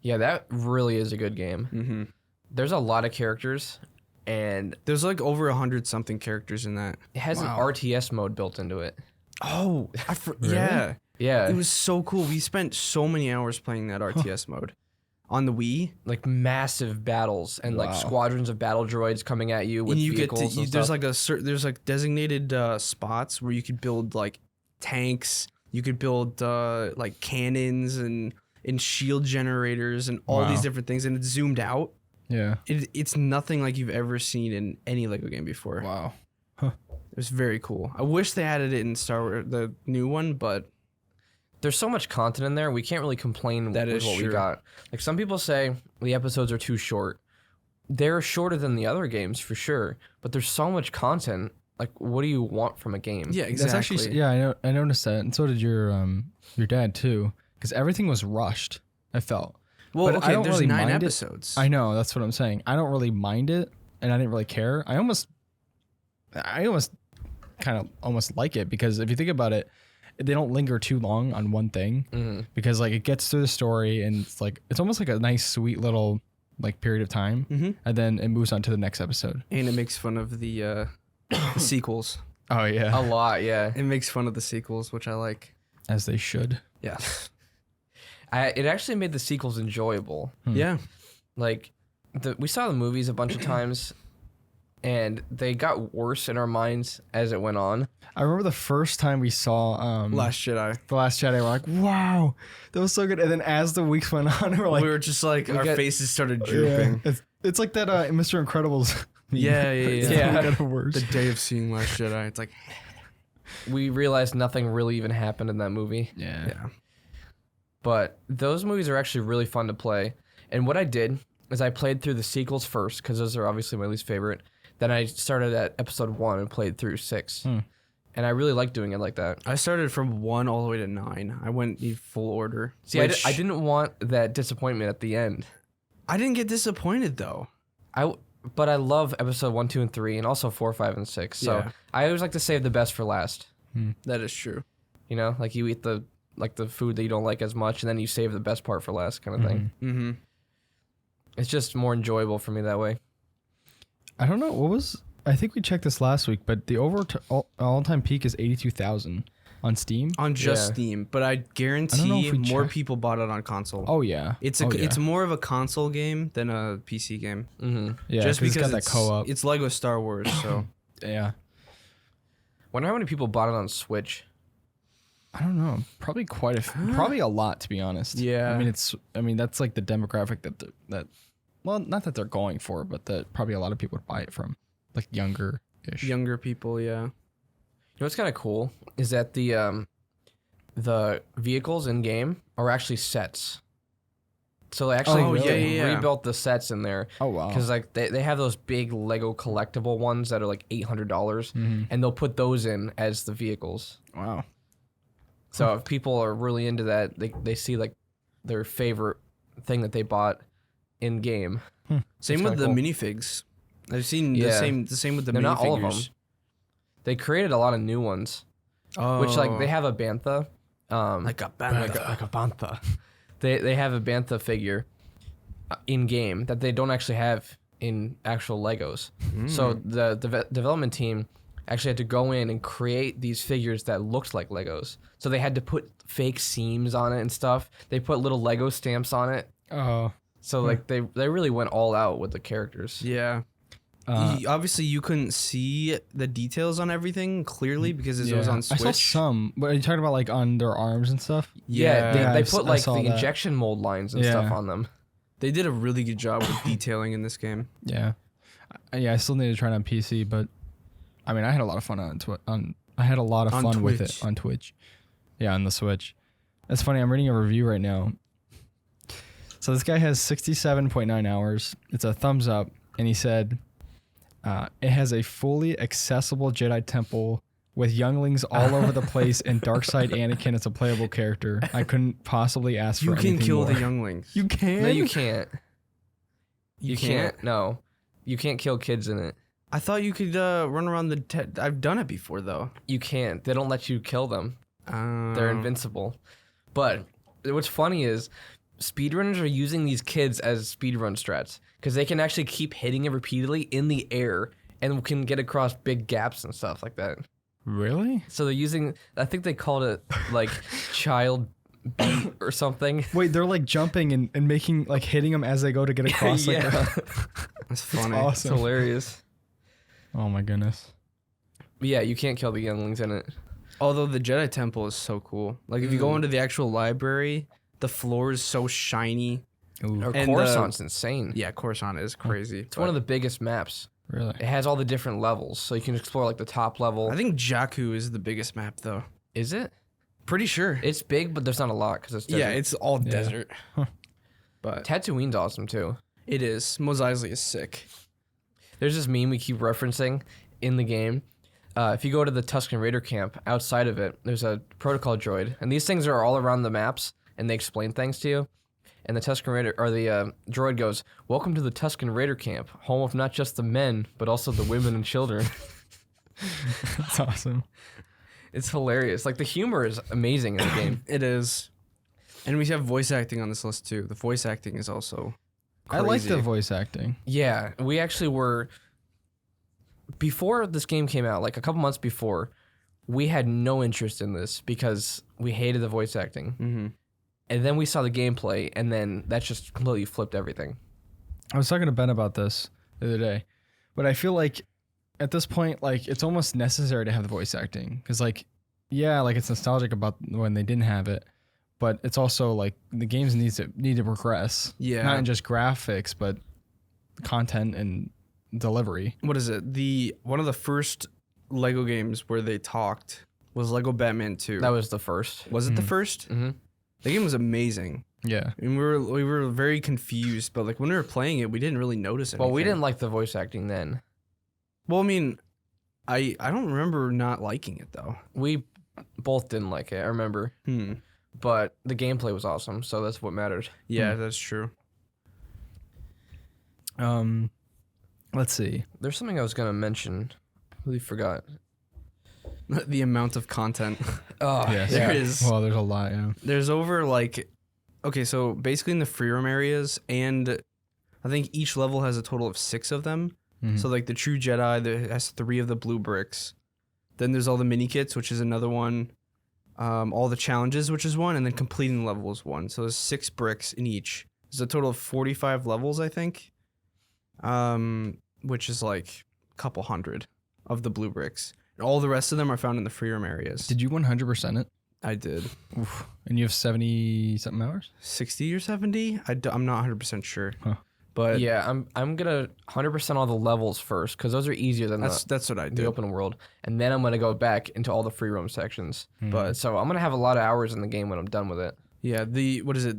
Yeah, that really is a good game.
Mm-hmm.
There's a lot of characters, and
There's like over 100 something characters in that.
it has
Wow.
an RTS mode built into it.
Oh,
Really?
yeah.
Yeah.
It was so cool. We spent so many hours playing that RTS mode. on the Wii.
Like massive battles and like squadrons of battle droids coming at you with
and you
vehicles
get to,
and stuff.
there's like there's like designated spots where you could build like tanks. You could build like cannons and shield generators and all these different things, and it's zoomed out.
Yeah.
It's nothing like you've ever seen in any Lego game before.
Wow.
It was very cool. I wish they added it in Star Wars, the new one, but
there's so much content in there. We can't really complain with what we got. Like some people say the episodes are too short. They're shorter than the other games for sure, but there's so much content. Like, what do you want from a game?
Yeah, exactly.
That's actually, I noticed that, and so did your dad too, because everything was rushed. I felt.
Well,
but
okay,
I don't
there's
really
9
mind
episodes.
I know, that's what I'm saying. I don't really mind it, and I didn't really care. I almost kind of like it, because if you think about it, they don't linger too long on one thing, because like it gets through the story, and it's almost like a nice sweet little like period of time, and then it moves on to the next episode.
And it makes fun of the sequels.
Oh yeah,
A lot, yeah.
It makes fun of the sequels, which I like.
as they should.
Yeah.
It actually made the sequels enjoyable.
Yeah.
Like, we saw the movies a bunch of times, and they got worse in our minds as it went on.
I remember the first time we saw
Last Jedi.
The Last Jedi, we're like, wow, that was so good. And then as the weeks went on, we're like,
We were just like, our faces started
yeah.
drooping.
It's like that Mr. Incredibles.
Yeah.
Kind of worse.
The day of seeing Last Jedi. It's like,
We realized nothing really even happened in that movie.
Yeah.
But those movies are actually really fun to play. And what I did is I played through the sequels first, because those are obviously my least favorite. Then I started at episode 1 and played through 6. And I really like doing it like that.
I started from 1 all the way to 9. I went in full order.
See, I didn't want that disappointment at the end.
I didn't get disappointed, though.
But I love episode 1, 2, and 3, and also 4, 5, and 6. So
Yeah.
I always like to save the best for last.
That is true.
You know, like you eat the food that you don't like as much, and then you save the best part for last, kind of thing.
Mm-hmm.
It's just more enjoyable for me that way.
I don't know. I think we checked this last week, but the all-time peak is 82,000 on Steam.
On just
Yeah.
Steam, but I guarantee more people bought it on console.
Oh, yeah.
It's more of a console game than a PC game.
Mm-hmm.
Yeah,
just because
it's got that co-op.
It's Lego Star Wars, so
Yeah.
Wonder how many people bought it on Switch.
I don't know. Probably probably a lot, to be honest.
Yeah.
I mean, that's like the demographic that well, not that they're going for, but that probably a lot of people would buy it from, like younger-ish.
younger people, yeah.
You know what's kind of cool is that the vehicles in game are actually sets. So they actually rebuilt the sets in there.
Oh, wow.
Because like they have those big Lego collectible ones that are like $800, and they'll put those in as the vehicles.
Wow.
So if people are really into that, they see like their favorite thing that they bought in game.
Same with the minifigs. I've seen the same with the minifigures.
Not all of them. They created a lot of new ones, which like they have a bantha,
like a bantha.
like a bantha. They have a bantha figure in game that they don't actually have in actual Legos. So the development team actually had to go in and create these figures that looked like Legos. So they had to put fake seams on it and stuff. They put little Lego stamps on it.
Oh.
So like they really went all out with the characters.
Yeah. Obviously, you couldn't see the details on everything clearly because it was on Switch.
I saw some. But are you talking about like on their arms and stuff?
Yeah, they put
I
like
saw
the
that.
injection mold lines and stuff on them.
They did a really good job with detailing in this game.
Yeah. I still need to try it on PC, but I mean, I had a lot of fun I had a lot of fun with it on Twitch. Yeah, on the Switch. That's funny. I'm reading a review right now. So this guy has 67.9 hours. It's a thumbs up, and he said, it has a fully accessible Jedi temple with younglings all over the place, and Darkside Anakin as a playable character. I couldn't possibly ask for anything more.
You can kill the younglings.
You can?
No, you can't. You can't. No. You can't kill kids in it.
I thought you could run around I've done it before, though.
You can't. They don't let you kill them. They're invincible. But what's funny is speedrunners are using these kids as speedrun strats because they can actually keep hitting it repeatedly in the air and can get across big gaps and stuff like that.
Really?
So they're using, I think they called it like child beat or something.
Wait, they're like jumping and making like hitting them as they go to get across.
Yeah.
That's funny.
That's awesome.
It's hilarious.
Oh my goodness.
But yeah, you can't kill the younglings in it.
Although the Jedi Temple is so cool. Like if you go into the actual library, the floor is so shiny.
Ooh.
Or
And,
Coruscant's insane.
Yeah, Coruscant is crazy.
It's one of the biggest maps.
Really?
It has all the different levels, so you can explore like the top level.
I think Jakku is the biggest map though.
Is it?
Pretty sure.
It's big, but there's not a lot because it's desert.
Yeah, it's all desert.
Huh.
But
Tatooine's awesome too.
it is. Mos Eisley is sick.
There's this meme we keep referencing in the game. If you go to the Tusken Raider camp, outside of it, there's a protocol droid, and these things are all around the maps, and they explain things to you. And the Tusken Raider or the droid goes, "Welcome to the Tusken Raider camp, home of not just the men but also the women and children."
That's awesome.
It's hilarious. Like the humor is amazing in the game.
It is. And we have voice acting on this list too. The voice acting is also crazy.
I like the voice acting.
Yeah, we actually were. Before this game came out, like a couple months before, we had no interest in this because we hated the voice acting.
Mm-hmm.
And then we saw the gameplay, and then that just completely flipped everything.
I was talking to Ben about this the other day, but I feel like at this point, like it's almost necessary to have the voice acting because, like, yeah, like it's nostalgic about when they didn't have it, but it's also like the games need to progress.
Yeah.
Not in just graphics, but content and delivery.
What is it? One of the first Lego games where they talked was Lego Batman 2.
That was the first.
Was it the first?
Mm-hmm.
The game was amazing.
Yeah.
And we were very confused, but like when we were playing it, we didn't really notice anything.
Well, we didn't like the voice acting then.
Well, I mean, I don't remember not liking it though.
We both didn't like it, I remember. But the gameplay was awesome, so that's what mattered.
Yeah, that's true.
Let's see.
There's something I was going to mention. I really forgot.
The amount of content.
Oh,
Yes.
There is.
Well, there's a lot. Yeah.
There's over like, okay, so basically in the free roam areas, and I think each level has a total of 6 of them.
Mhm.
So like the True Jedi, that has 3 of the blue bricks. Then there's all the mini kits, which is another one. All the challenges, which is 1, and then completing the level is 1. So there's 6 bricks in each. There's a total of 45 levels, I think. Which is like a couple hundred of the blue bricks. And all the rest of them are found in the free roam areas.
Did you 100% it?
I did.
Oof. And you have 70 something hours?
60 or 70? I'm not 100% sure.
Huh.
But
yeah, I'm gonna 100% all the levels first because those are easier than
that's what I
the
did.
open world, and then I'm gonna go back into all the free roam sections.
But
So I'm gonna have a lot of hours in the game when I'm done with it.
yeah, what is it?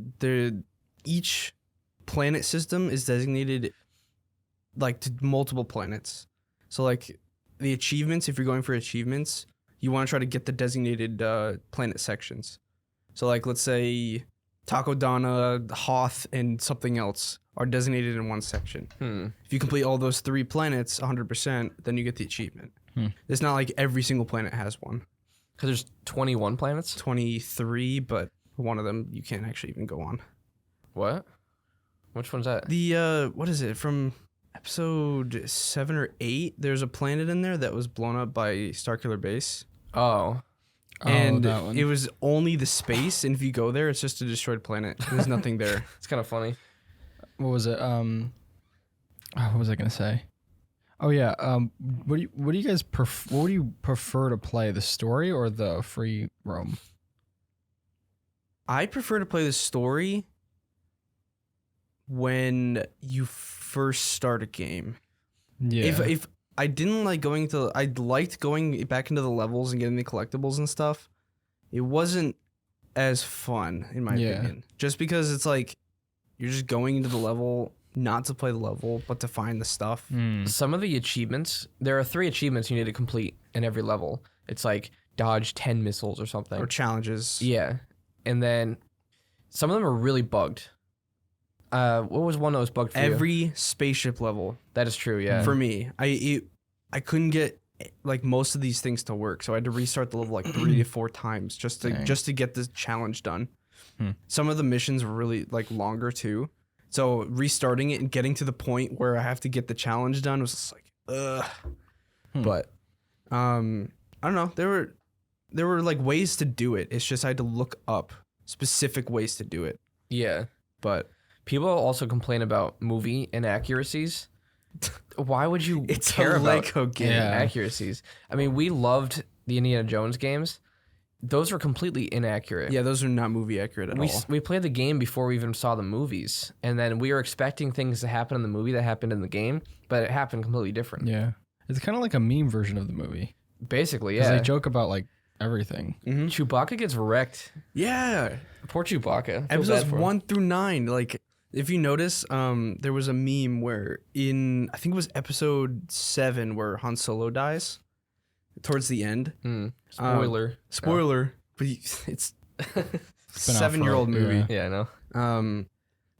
Each planet system is designated like to multiple planets. So like the achievements, if you're going for achievements, you want to try to get the designated planet sections. So like let's say Takodana, Hoth, and something else are designated in one section. If you complete all those 3 planets 100%, then you get the achievement. It's not like every single planet has one.
Because there's 21 planets.
23, but one of them you can't actually even go on.
What? Which one's that?
The what is it from episode 7 or 8? There's a planet in there that was blown up by Starkiller Base,
Oh,
and
that one.
it was only the space. And if you go there, it's just a destroyed planet. There's nothing there.
it's kind of funny.
What was it? What was I gonna say? Oh yeah. What do you guys what do you prefer to play, the story or the free roam?
I prefer to play the story when you first start a game.
Yeah.
If I didn't like going to, I liked going back into the levels and getting the collectibles and stuff. It wasn't as fun in my opinion, just because it's like you're just going into the level not to play the level, but to find the stuff.
Some of the achievements, there are 3 achievements you need to complete in every level. It's like dodge 10 missiles or something.
Or challenges.
Yeah. And then some of them are really bugged. What was one that was bugged for you?
Every spaceship level.
That is true, yeah.
For me, I couldn't get like most of these things to work, so I had to restart the level like 3 to 4 times just to get this challenge done. Some of the missions were really like longer too, so restarting it and getting to the point where I have to get the challenge done was just like ugh. But I don't know. There were like ways to do it. It's just I had to look up specific ways to do it.
Yeah.
But
people also complain about movie inaccuracies. Why would you care about
Lego game.
inaccuracies? I mean, we loved the Indiana Jones games. Those were completely inaccurate.
Yeah, those are not movie accurate at all.
We played the game before we even saw the movies, and then we were expecting things to happen in the movie that happened in the game, but it happened completely different.
Yeah. It's kind of like a meme version of the movie.
Basically,
Because
yeah.
they joke about like everything.
Mm-hmm.
Chewbacca gets wrecked.
Yeah.
Poor Chewbacca.
Episodes 1 through 9, like if you notice, there was a meme where I think it was episode 7 where Han Solo dies towards the end.
Spoiler.
Spoiler, but it's
Been out
7-year-old
for-
movie.
Yeah, I know.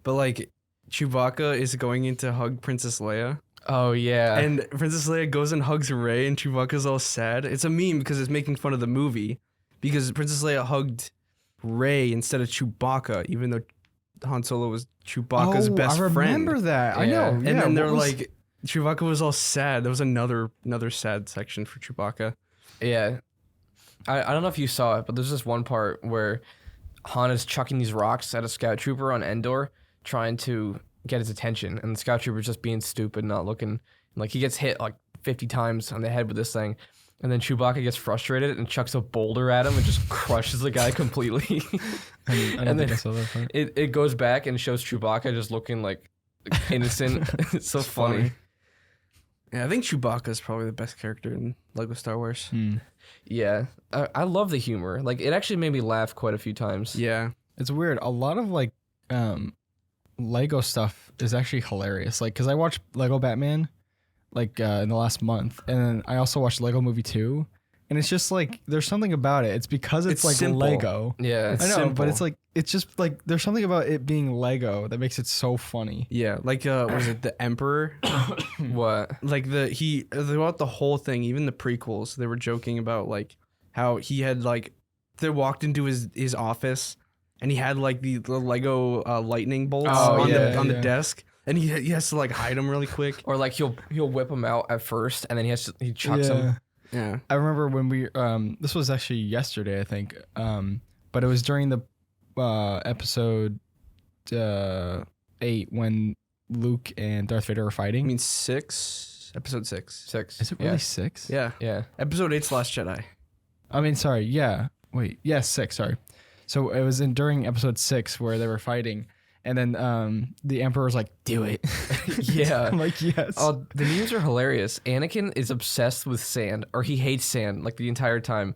But like Chewbacca is going in to hug Princess Leia,
Oh, yeah.
and Princess Leia goes and hugs Rey, and Chewbacca's all sad. It's a meme because it's making fun of the movie, because Princess Leia hugged Rey instead of Chewbacca, even though Han Solo was Chewbacca's best friend.
I remember that. I
Yeah.
know.
And then they're like, Chewbacca was all sad. There was another sad section for Chewbacca.
Yeah. I don't know if you saw it, but there's this one part where Han is chucking these rocks at a scout trooper on Endor, trying to get his attention, and the scout trooper's just being stupid, not looking. Like, he gets hit like 50 times on the head with this thing, and then Chewbacca gets frustrated and chucks a boulder at him and just crushes the guy completely.
I don't think I saw that part.
It goes back and shows Chewbacca just looking like innocent. It's so funny.
Yeah, I think Chewbacca is probably the best character in Lego Star Wars.
Yeah. I love the humor. Like, it actually made me laugh quite a few times.
Yeah.
It's weird. A lot of like Lego stuff is actually hilarious. Like, because I watched Lego Batman like in the last month, and then I also watched Lego Movie 2, and it's just like there's something about it. It's because it's like
simple.
Lego.
Yeah.
I know,
simple.
but it's like it's just like there's something about it being Lego that makes it so funny.
Yeah, like was it the Emperor?
What?
Like throughout the whole thing, even the prequels, they were joking about like how he had like they walked into his office and he had like the Lego lightning bolts on the desk, and he has to like hide them really quick.
Or like he'll whip them out at first, and then he chucks them.
Yeah.
I remember when we this was actually yesterday, I think. But it was during the episode 8 when Luke and Darth Vader were fighting.
I mean 6, episode 6.
6.
Is it really 6?
Yeah.
Yeah.
Episode 8's Last Jedi.
I mean, sorry. Yeah. Wait. Yeah, 6. Sorry. So it was during episode 6 where they were fighting, and then the Emperor was like, "Do it."
Yeah.
I'm like, yes.
Oh, the memes are hilarious. Anakin is obsessed with sand, or he hates sand like the entire time.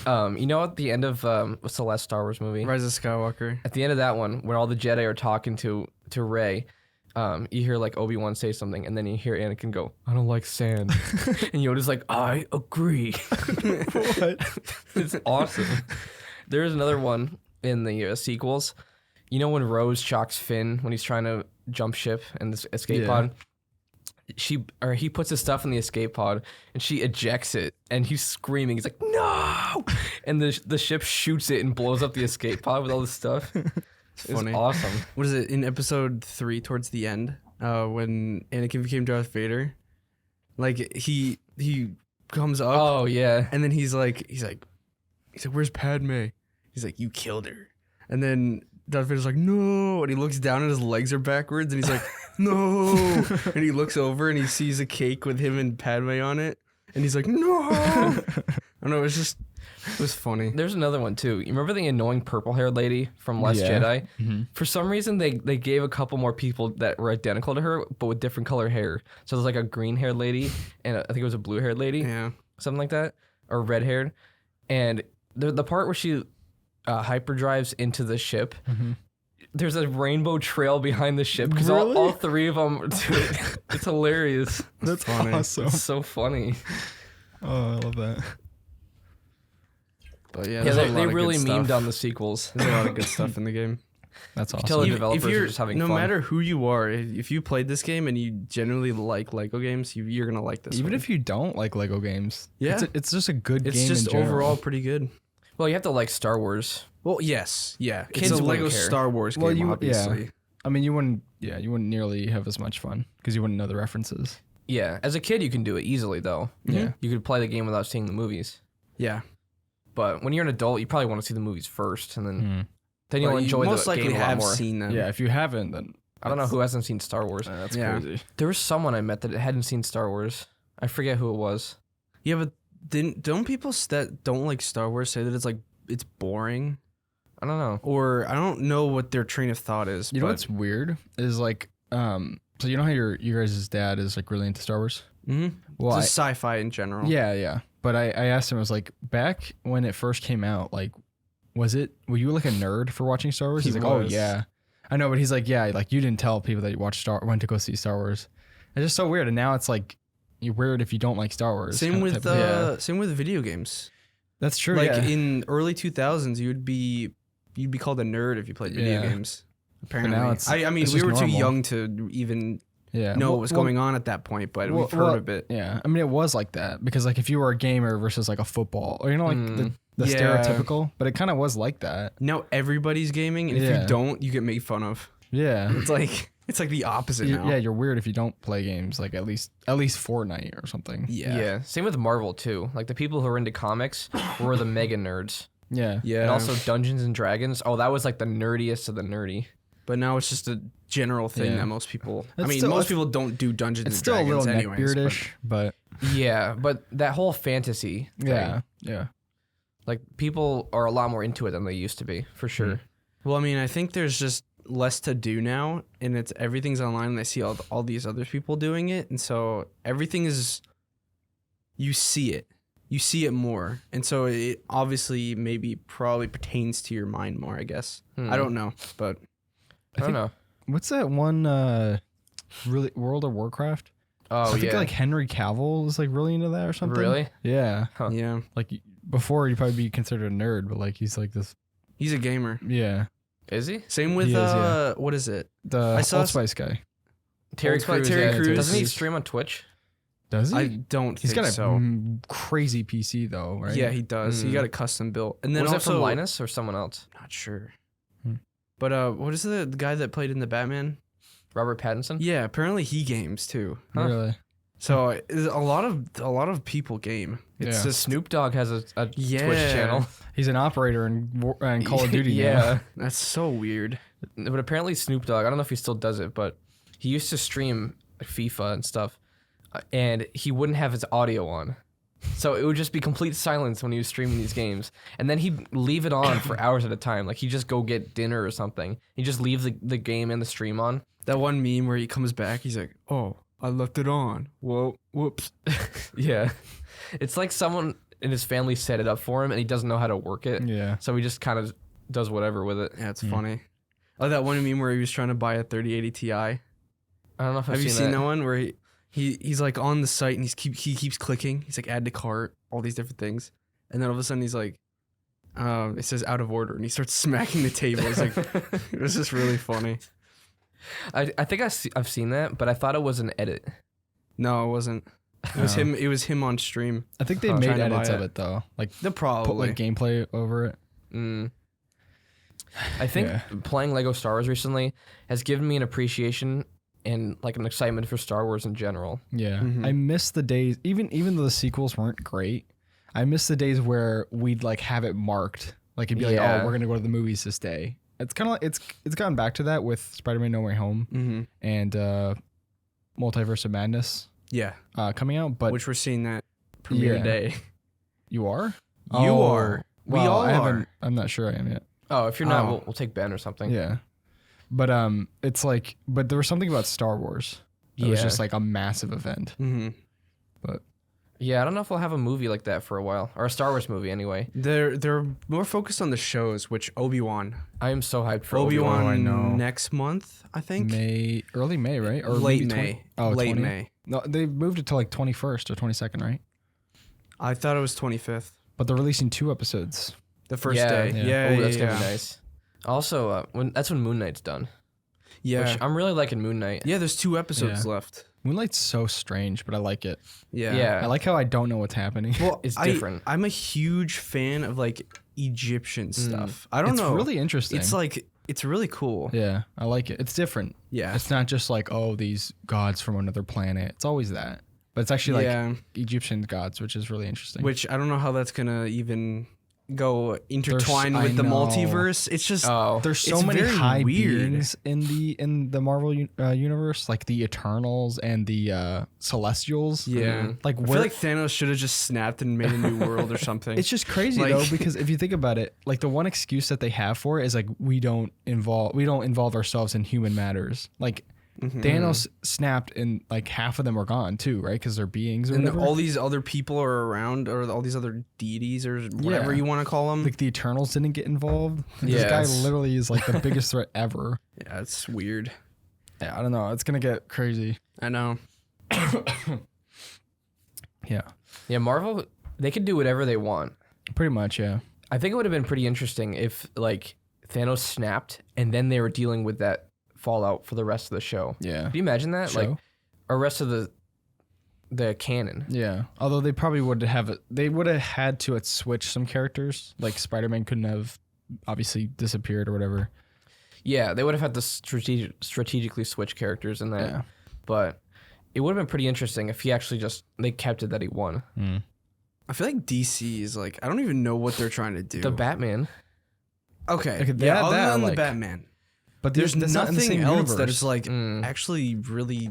You know, at the end of what's the last Star Wars movie?
Rise of Skywalker.
At the end of that one, when all the Jedi are talking to Rey, you hear like Obi-Wan say something, and then you hear Anakin go, "I don't like sand," and Yoda's like, "I agree."
What?
It's awesome. There's another one in the sequels. You know when Rose shocks Finn when he's trying to jump ship in this escape pod? He puts his stuff in the escape pod and she ejects it, and he's screaming. He's like, "No!" And the ship shoots it and blows up the escape pod with all this stuff. It's
funny.
awesome.
What is it in episode 3 towards the end? When Anakin became Darth Vader, like he comes up.
Oh yeah.
And then he's like, "Where's Padme?" He's like, "You killed her." And then Darth Vader's like, "No," and he looks down and his legs are backwards, and he's like, "No," and he looks over and he sees a cake with him and Padme on it, and he's like, "No." I don't know. It was funny.
There's another one too. You remember the annoying purple-haired lady from Last Jedi?
Mm-hmm.
For some reason, they gave a couple more people that were identical to her, but with different color hair. So there's like a green-haired lady, and I think it was a blue-haired lady,
Yeah.
something like that, or red-haired. And the part where she hyperdrives into the ship, there's a rainbow trail behind the ship because
Really?
all three of them do it. It's hilarious.
That's
funny.
awesome.
It's so funny.
Oh, I love that.
But yeah,
Yeah,
there's a lot
they
of
really
good
memed
stuff.
on the sequels.
There's a lot of good stuff in the game.
That's
tell
awesome.
the developers are just having
no
fun.
matter who you are, if you played this game and you generally like Lego games, you're gonna like this.
Even
one.
if you don't like Lego games,
Yeah.
it's just a good
it's
game.
just
in general.
overall pretty good.
Well, you have to like Star Wars.
Well, yes, yeah,
Kids
it's a
wouldn't
Lego
care.
Star Wars game,
Well, you-
obviously.
I mean, you wouldn't nearly have as much fun because you wouldn't know the references.
Yeah, as a kid you can do it easily though.
Yeah.
You could play the game without seeing the movies.
Yeah,
But when you're an adult, you probably want to see the movies first and then Then you'll enjoy
most
the
likely
game a lot
have
more.
seen them.
Yeah, if you haven't, then
I don't know who hasn't seen Star Wars.
that's
Yeah.
crazy.
There was someone I met that hadn't seen Star Wars. I forget who it was.
Yeah, but don't people that don't like Star Wars say that it's boring?
I don't know.
Or I don't know what their train of thought is.
You know what's weird is like, so you know how your guys' dad is like really into Star Wars?
Mm-hmm.
Well,
Just sci-fi in general.
yeah. But I asked him, I was like, back when it first came out, like, were you like a nerd for watching Star Wars?
He
He's like, oh
was.
yeah. I know, but he's like, yeah, like you didn't tell people that you went to go see Star Wars. It's just so weird. And now it's like, you're weird if you don't like Star Wars.
Same with video games.
That's true.
Like
yeah.
in early 2000s, you'd be called a nerd if you played video games. Apparently,
now it's-
I mean,
it's
we
just
were too
normal.
young to even
yeah.
know what was going on at that point, but we've heard of it.
Yeah, I mean, it was like that because like if you were a gamer versus like a football, or you know, like the
Yeah.
stereotypical, but it kind of was like that.
Now everybody's gaming, and if
Yeah.
you don't, you get made fun of.
Yeah.
It's like the opposite now.
Yeah, you're weird if you don't play games like at least Fortnite or something.
Yeah.
Same with Marvel too. Like the people who are into comics were the mega nerds.
Yeah.
Yeah.
And also Dungeons and Dragons. Oh, that was like the nerdiest of the nerdy.
But now it's just a general thing
Yeah.
that most people.
It's
most people don't do Dungeons
It's
and
still a
Dragons
little
anyways.
neckbeardish, but
Yeah, but that whole fantasy thing,
yeah.
like people are a lot more into it than they used to be, for sure.
Well, I mean, I think there's just less to do now, and everything's online, and I see all these other people doing it, and so everything is. You see it more, and so it obviously probably pertains to your mind more. I guess I don't know, but
I don't know.
What's that one? Really, World of Warcraft.
Oh,
I think
yeah.
like Henry Cavill is like really into that or something.
Really?
Yeah.
Huh.
yeah,
Like before, he'd probably be considered a nerd, but like he's like this.
he's a gamer.
Yeah.
Is he?
Same with
He is, yeah.
what is it?
The
I saw
Old Spice guy.
Terry
Old Spice-
Crews.
Terry
yeah.
Crews
Doesn't he
is-
stream on Twitch?
Does he?
I don't
He's
think
got a
so.
crazy PC though, right?
Yeah, he does. He
Mm.
got a custom built, and then
Was it
also
from Linus or someone else?
not sure.
Hmm.
But what is the guy that played in the Batman?
Robert Pattinson?
Yeah, apparently he games too.
Huh.
Really.
So a lot of people game. It's
Yeah.
just
Snoop Dogg has a
Yeah.
Twitch channel.
He's an operator in Call of Duty. now.
Yeah.
that's so weird.
But apparently Snoop Dogg, I don't know if he still does it, but he used to stream like FIFA and stuff, and he wouldn't have his audio on. So it would just be complete silence when he was streaming these games. And then he'd leave it on for hours at a time. Like he'd just go get dinner or something. He'd just leave the game and the stream on.
That one meme where he comes back, he's like, "Oh, I left it on. Whoa, whoops."
Yeah. It's like someone in his family set it up for him and he doesn't know how to work it.
Yeah.
So he just kind of does whatever with it.
Yeah, it's funny. Oh, that one meme where he was trying to buy a 3080 Ti.
I don't know if
Have you seen that one where he's like on the site and he keeps clicking. He's like add to cart, all these different things, and then all of a sudden he's like, it says out of order, and he starts smacking the table. It's like it was just really funny.
I think I've seen that, but I thought it was an edit.
No, it wasn't. It was
Oh.
him. It was him on stream.
I think they
Huh.
made
Trying to
edits
buy
of
it.
it though. Like
The
put
probably.
like gameplay over it.
Mm. I think
Yeah.
playing Lego Star Wars recently has given me an appreciation and like an excitement for Star Wars in general.
Yeah.
Mhm.
I miss the days even though the sequels weren't great. I miss the days where we'd like have it marked. Like it'd be like,
Yeah.
oh, we're gonna go to the movies this day. It's kind of like it's gotten back to that with Spider-Man: No Way Home
Mm-hmm.
and Multiverse of Madness
Yeah,
coming out. But
which we're seeing that premiere
Yeah.
today.
you are?
You are. We
Well,
all
I
are.
haven't- I'm not sure I am yet.
Oh, if you're not,
Oh.
we'll take Ben or something.
Yeah. But it's like but there was something about Star Wars. It was
Yeah.
just like a massive event.
Mm-hmm.
But
Yeah, I don't know if we'll have a movie like that for a while, or a Star Wars movie anyway.
They're more focused on the shows, which Obi-Wan.
I am so hyped for
Obi-Wan
I know.
next month, I think.
early May, right? Or
Late
maybe
May.
20
Late
20?
May.
No, they moved it to like 21st or 22nd, right?
I thought it was 25th.
But they're releasing 2 episodes.
The first
Yeah,
day.
yeah.
Yeah,
Oh, that's
yeah,
gonna be
yeah.
nice. Also, that's when Moon Knight's done.
Yeah.
Which I'm really liking Moon Knight.
Yeah, there's 2 episodes
Yeah.
left.
Moonlight's so strange, but I like it.
Yeah.
Yeah.
I like how I don't know what's happening.
Well,
It's different.
I'm a huge fan of like Egyptian stuff. I don't
it's
know.
really interesting.
It's like it's really cool.
yeah, I like it. It's different.
Yeah.
It's not just like, oh, these gods from another planet. It's always that. But it's actually like
yeah.
Egyptian gods, which is really interesting.
Which I don't know how that's gonna even go intertwine with the multiverse. It's just
there's so many high beings in the Marvel universe, like the Eternals and the Celestials.
Yeah,
like
I feel like Thanos should have just snapped and made a new world or something.
It's just crazy though, because if you think about it, like the one excuse that they have for it is like we don't involve ourselves in human matters. Like Thanos snapped and like half of them are gone too, right? Because they're beings or whatever.
All these other people are around, or all these other deities or whatever you want to call them.
Like the Eternals didn't get involved. This guy literally is like the biggest threat ever.
Yeah, it's weird.
Yeah, I don't know. It's gonna get crazy.
I know.
Yeah, Marvel, they could do whatever they want.
Pretty much, yeah.
I think it would have been pretty interesting if like Thanos snapped and then they were dealing with that fallout for the rest of the show.
Yeah.
Can you imagine that?
Show?
Like, or rest of the canon.
Yeah. Although they probably would have they would have had to switch some characters. Like Spider-Man couldn't have obviously disappeared or whatever.
Yeah, they would have had to strategically switch characters in that.
Yeah.
But it would have been pretty interesting if he actually they kept it that he won.
I feel like DC is like, I don't even know what they're trying to do.
The Batman.
Okay.
Okay,
yeah, other than
like,
the Batman.
But
There's nothing else that is like actually really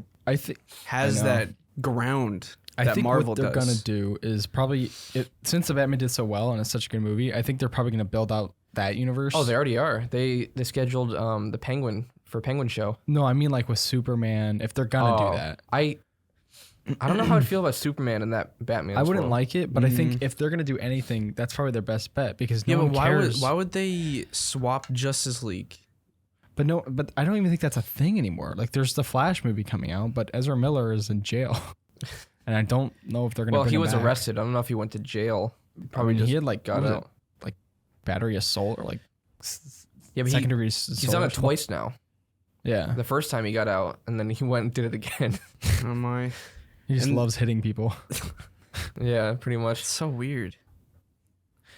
has that ground that
think
Marvel
what they're
does.
gonna do is probably since the Batman did so well and it's such a good movie, I think they're probably gonna build out that universe.
Oh, they already are. They scheduled the Penguin for Penguin show.
No, I mean like with Superman, if they're gonna do that.
I don't know how I'd feel about Superman in that Batman.
I wouldn't like it, but I think if they're gonna do anything, that's probably their best bet because no one
but
cares.
why would they swap Justice League?
But I don't even think that's a thing anymore. Like there's the Flash movie coming out, but Ezra Miller is in jail. And I don't know if they're gonna bring him
he was
back.
arrested. I don't know if he went to jail.
Probably he had like
got out.
Like battery assault or like
But
second degree assault.
He's done it twice now.
Yeah.
The first time he got out, and then he went and did it again.
Oh my.
He just loves hitting people.
Yeah, pretty much.
It's so weird.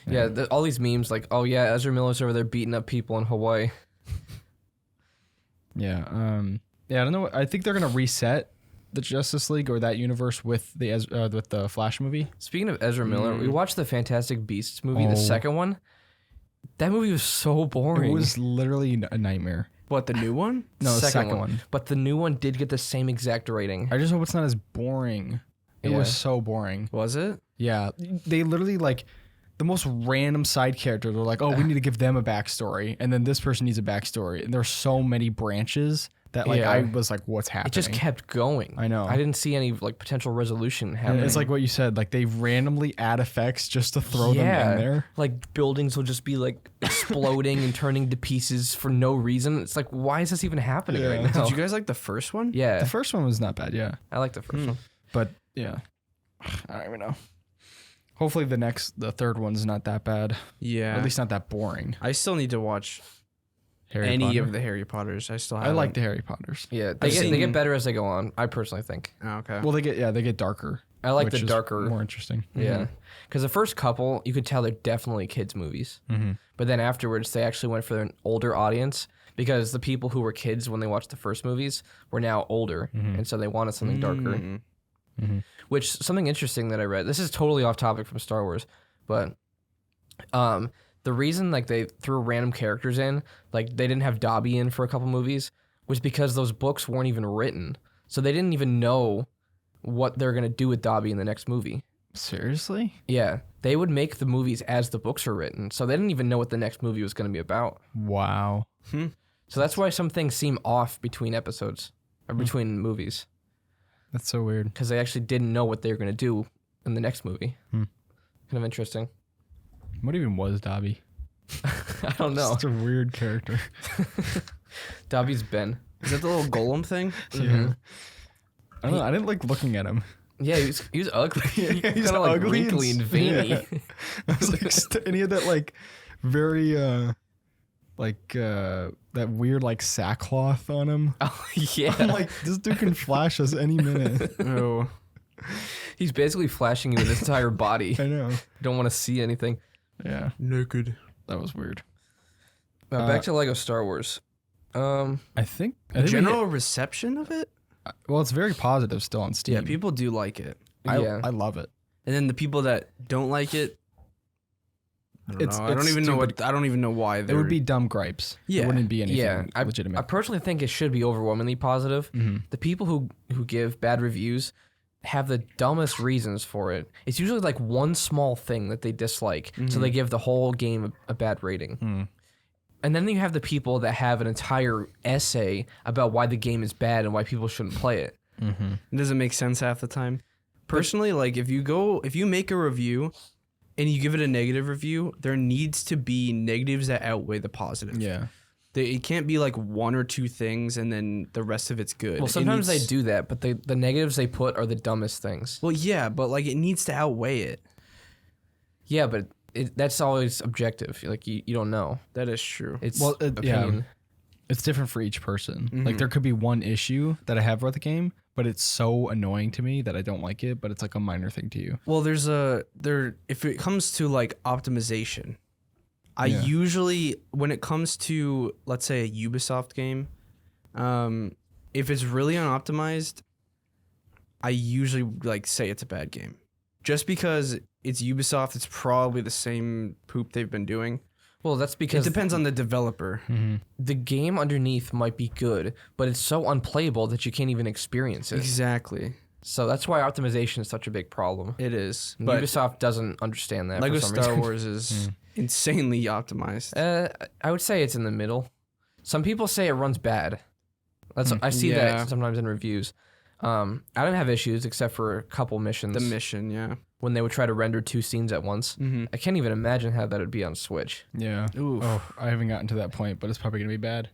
Yeah, all these memes like, oh yeah, Ezra Miller's over there beating up people in Hawaii.
Yeah. I don't know. I think they're gonna reset the Justice League or that universe with the Flash movie.
Speaking of Ezra Miller, we watched the Fantastic Beasts movie, the second one. That movie was so boring.
It was literally a nightmare.
What, the new one?
No, the second one.
But the new one did get the same exact rating.
I just hope it's not as boring. It was so boring.
Was it?
Yeah. They literally like the most random side characters were like, oh, we need to give them a backstory. And then this person needs a backstory. And there's so many branches that like I was like, what's happening?
It just kept going.
I know.
I didn't see any like potential resolution happening.
And it's like what you said, like they randomly add effects just to throw them in there.
Like buildings will just be like exploding and turning to pieces for no reason. It's like, why is this even happening right now?
Did you guys like the first one?
Yeah.
The first one was not bad, yeah.
I like the first one.
But yeah. I don't even know. Hopefully the third one's not that bad.
Yeah.
Or at least not that boring.
I still need to watch
Harry
any
Potter.
of the Harry Potters. I
like the Harry Potters.
Yeah, they get better as they go on. I personally think.
Oh, okay.
Well, they get darker.
I like the
which is
darker,
more interesting.
Yeah, because the first couple, you could tell they're definitely kids' movies. But then afterwards, they actually went for an older audience because the people who were kids when they watched the first movies were now older, and so they wanted something darker. Which something interesting that I read. This is totally off topic from Star Wars, but the reason like they threw random characters in, like they didn't have Dobby in for a couple movies, was because those books weren't even written, so they didn't even know what they're gonna do with Dobby in the next movie.
Seriously?
Yeah, they would make the movies as the books are written, so they didn't even know what the next movie was gonna be about.
Wow.
So that's why some things seem off between episodes or between movies,
That's so weird.
because they actually didn't know what they were gonna do in the next movie. Kind of interesting.
What even was Dobby?
I don't know.
Such a weird character.
Dobby's Ben.
Is that the little golem thing?
Yeah. I don't know. I didn't like looking at him.
Yeah, he was ugly.
He's
Kind of like
ugly
wrinkly and veiny.
Yeah. I was like, and he had that like very that weird like sackcloth on him.
Oh yeah.
I'm like, this dude can flash us any minute.
Oh.
He's basically flashing you with his entire body.
I know.
Don't want to see anything.
Yeah.
Naked.
That was weird.
Back to Lego Star Wars.
I think we
General reception of it?
well, it's very positive still on Steam.
Yeah, people do like it.
I love it.
And then the people that don't like it, I don't even know why.
It would be dumb gripes.
Yeah.
It wouldn't be anything
I
legitimate.
personally think it should be overwhelmingly positive.
Mm-hmm.
The people who give bad reviews have the dumbest reasons for it. It's usually like one small thing that they dislike, so they give the whole game a bad rating.
Mm.
And then you have the people that have an entire essay about why the game is bad and why people shouldn't play it.
Mm-hmm.
It doesn't make sense half the time. Personally, like if you make a review and you give it a negative review, there needs to be negatives that outweigh the positive.
Yeah.
It can't be like one or two things and then the rest of it's good.
Well, sometimes they do that, but the negatives they put are the dumbest things.
Well, yeah, but like it needs to outweigh it.
Yeah, but that's always objective. Like you don't know.
That is true.
It's
Yeah.
opinion.
It's different for each person.
Mm-hmm.
Like there could be one issue that I have with the game, but it's so annoying to me that I don't like it, but it's like a minor thing to you.
Well, if it comes to like optimization, I
Yeah.
usually, when it comes to, let's say, a Ubisoft game, if it's really unoptimized, I usually like say it's a bad game. Just because it's Ubisoft, it's probably the same poop they've been doing.
Well, that's
It
because
depends on the developer.
the game underneath might be good, but it's so unplayable that you can't even experience it.
Exactly.
So that's why optimization is such a big problem.
It is.
And
But
Ubisoft doesn't understand that.
Lego
for some
Star
reason.
Wars is insanely optimized.
I would say it's in the middle. Some people say it runs bad. I see
Yeah.
that sometimes in reviews. I don't have issues except for a couple missions.
The mission, yeah.
When they would try to render two scenes at once.
Mm-hmm.
I can't even imagine how that would be on Switch.
Yeah.
Oof.
Oh, I haven't gotten to that point, but it's probably gonna be bad.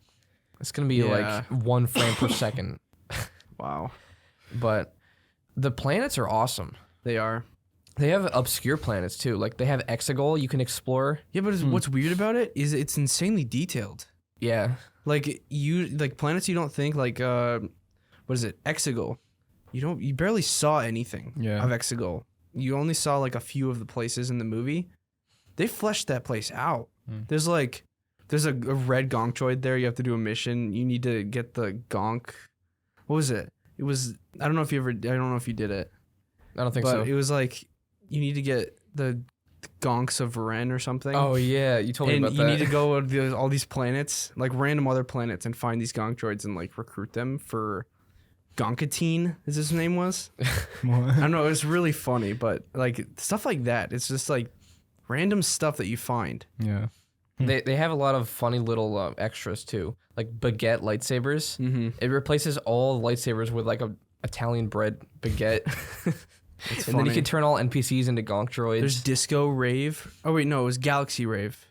It's gonna be
Yeah.
like 1 frame per second.
Wow.
But the planets are awesome.
They are.
They have obscure planets too. Like they have Exegol you can explore.
Yeah, but what's weird about it is it's insanely detailed.
Yeah.
Like planets you don't think like what is it? Exegol. You barely saw anything
Yeah.
of Exegol. You only saw like a few of the places in the movie. They fleshed that place out. There's a red gonk droid there. You have to do a mission. You need to get the gonk. What was it? It was I don't know if you did it.
I don't think
But
so.
it was like you need to get the gonks of Ren or something.
Oh yeah, you told me
And
about
you
that.
need to go to all these planets, like random other planets, and find these gonk droids and like recruit them for Gonkatine, as his name was. I don't know, it was really funny, but like stuff like that, it's just like random stuff that you find.
Yeah.
They have a lot of funny little extras too, like baguette lightsabers.
Mm-hmm.
It replaces all lightsabers with like a Italian bread baguette, and then you
funny.
can turn all NPCs into gonk droids.
There's Disco Rave. Oh wait, no, it was Galaxy Rave,